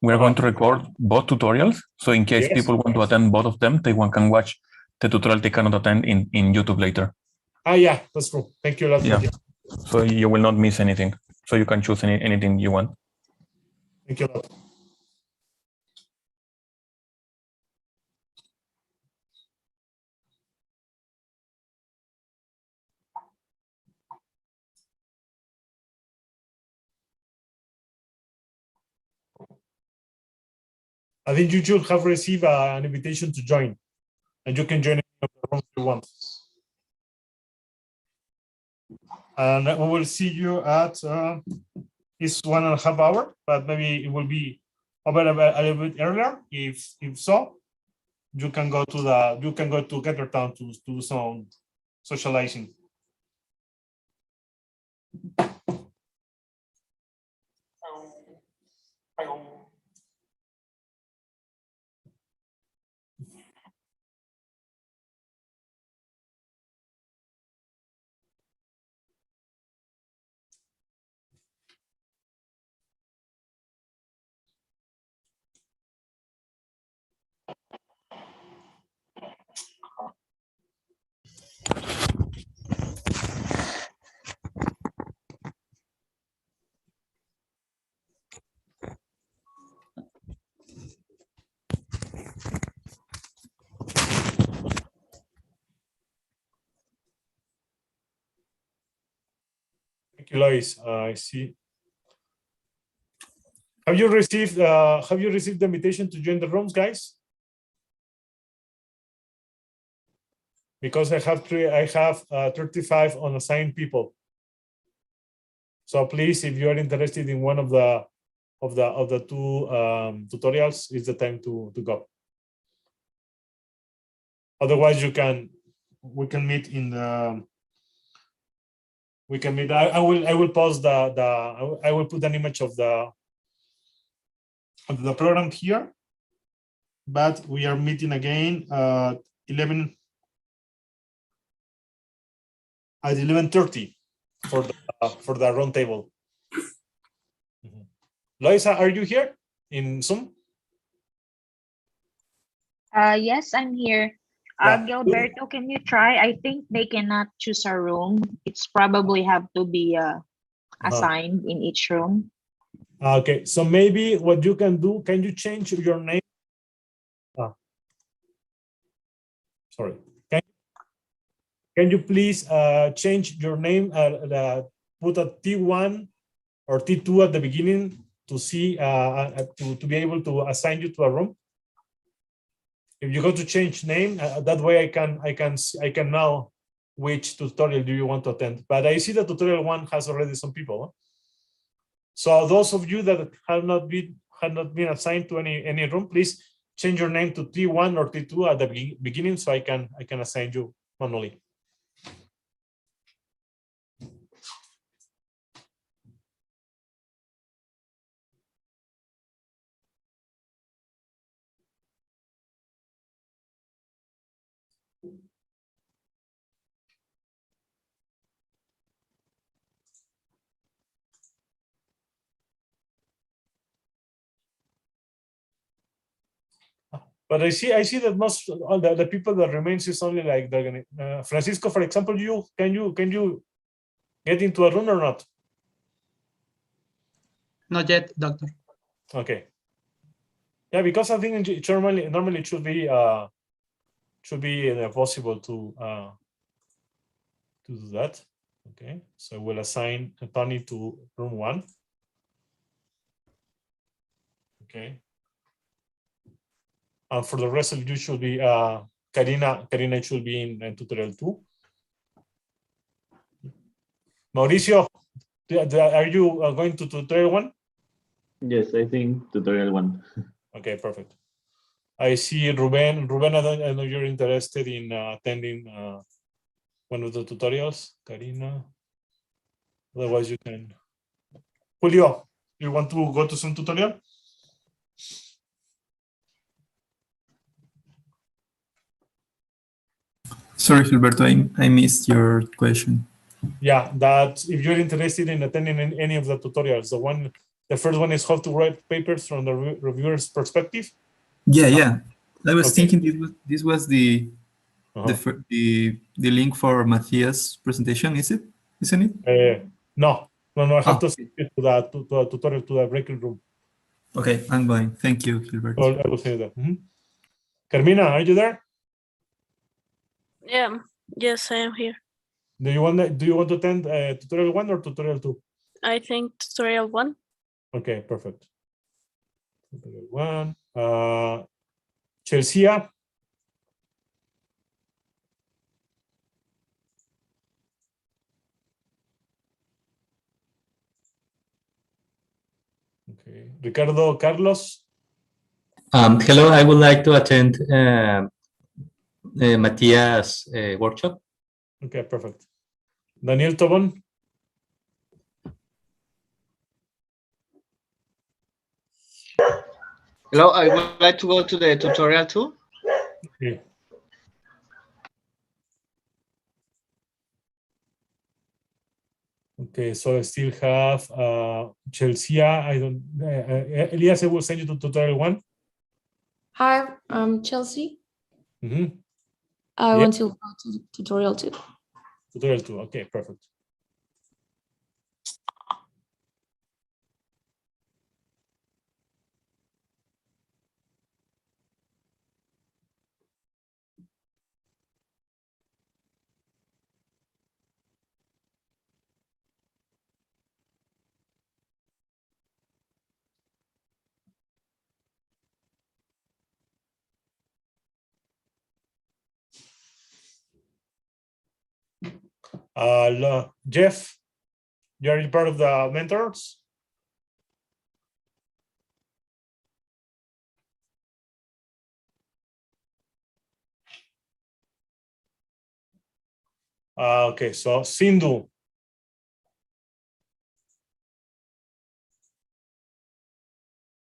we're going to record both tutorials. So in case people want to attend both of them, they can watch the tutorial they cannot attend in YouTube later. Yeah, that's true. Thank you a lot. Yeah. So you will not miss anything. So you can choose anything you want. Thank you a lot. I think you should have received an invitation to join, and you can join any of the rooms you want. And we will see you at it's 1.5 hours, but maybe it will be available a little bit earlier. If so, you can go to Gathertown to do some socializing. Lois, I see. Have you received the invitation to join the rooms, guys? Because I have 35 unassigned people. So please, if you are interested in one of the two tutorials, it's the time to go. Otherwise, we can meet in the. We can meet. I will post I will put an image of the program here. But we are meeting again at 11:30 for the roundtable. Loisa, are you here in Zoom? Yes, I'm here. Gilberto, can you try? I think they cannot choose a room. It's probably have to be assigned in each room. Okay, so maybe what you can do, can you change your name? Sorry. Can you please change your name? Put a T1 or T2 at the beginning to see to be able to assign you to a room. If you go to change name, that way I can know which tutorial do you want to attend. But I see that tutorial 1 has already some people. Huh? So those of you that have not been assigned to any room, please change your name to T1 or T2 at the beginning, so I can assign you manually. But I see that most all the people that remains is only like Francisco, for example. Can you get into a room or not? Not yet, doctor. Okay. Yeah, because I think normally it should be possible to do that. Okay, so we'll assign Tony to room 1. Okay. And for the rest of you should be Karina should be in tutorial 2. Mauricio, are you going to tutorial 1? Yes, I think tutorial 1. Okay, perfect. I see Ruben. Ruben, I know you're interested in attending one of the tutorials. Karina. Otherwise, you can. Julio, you want to go to some tutorial? Sorry, Gilberto, I missed your question. Yeah, that if you're interested in attending any of the tutorials, the first one is how to write papers from the reviewer's perspective. Yeah. I was thinking this was the link for Matthias' presentation, isn't it? No. I have to send you to the tutorial, to the breaking room. Okay, I'm going. Thank you, Gilberto. I will say that. Carmina, are you there? Yeah. Yes, I am here. Do you want to attend tutorial 1 or tutorial 2? I think tutorial 1. Okay, perfect. Tutorial 1. Chelsea. Okay, Ricardo, Carlos. Hello, I would like to attend Matthias' workshop. Okay, perfect. Daniel Tobon. Hello, I would like to go to the tutorial 2. Okay. Okay, so I still have Chelsea. I don't. Elias, I will send you to tutorial 1. Hi, I'm Chelsea. Mm-hmm. I want to go to tutorial 2. Tutorial 2. Okay, perfect. Jeff, you're part of the mentors? Okay, so Sindhu.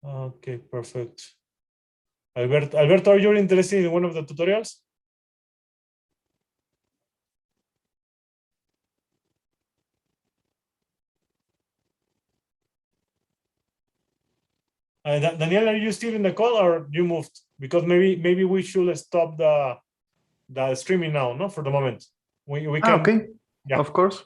Okay, perfect. Alberto, are you interested in one of the tutorials? Daniel, are you still in the call or you moved? Because maybe we should stop the streaming now, no, for the moment. We can. Okay, yeah. Of course.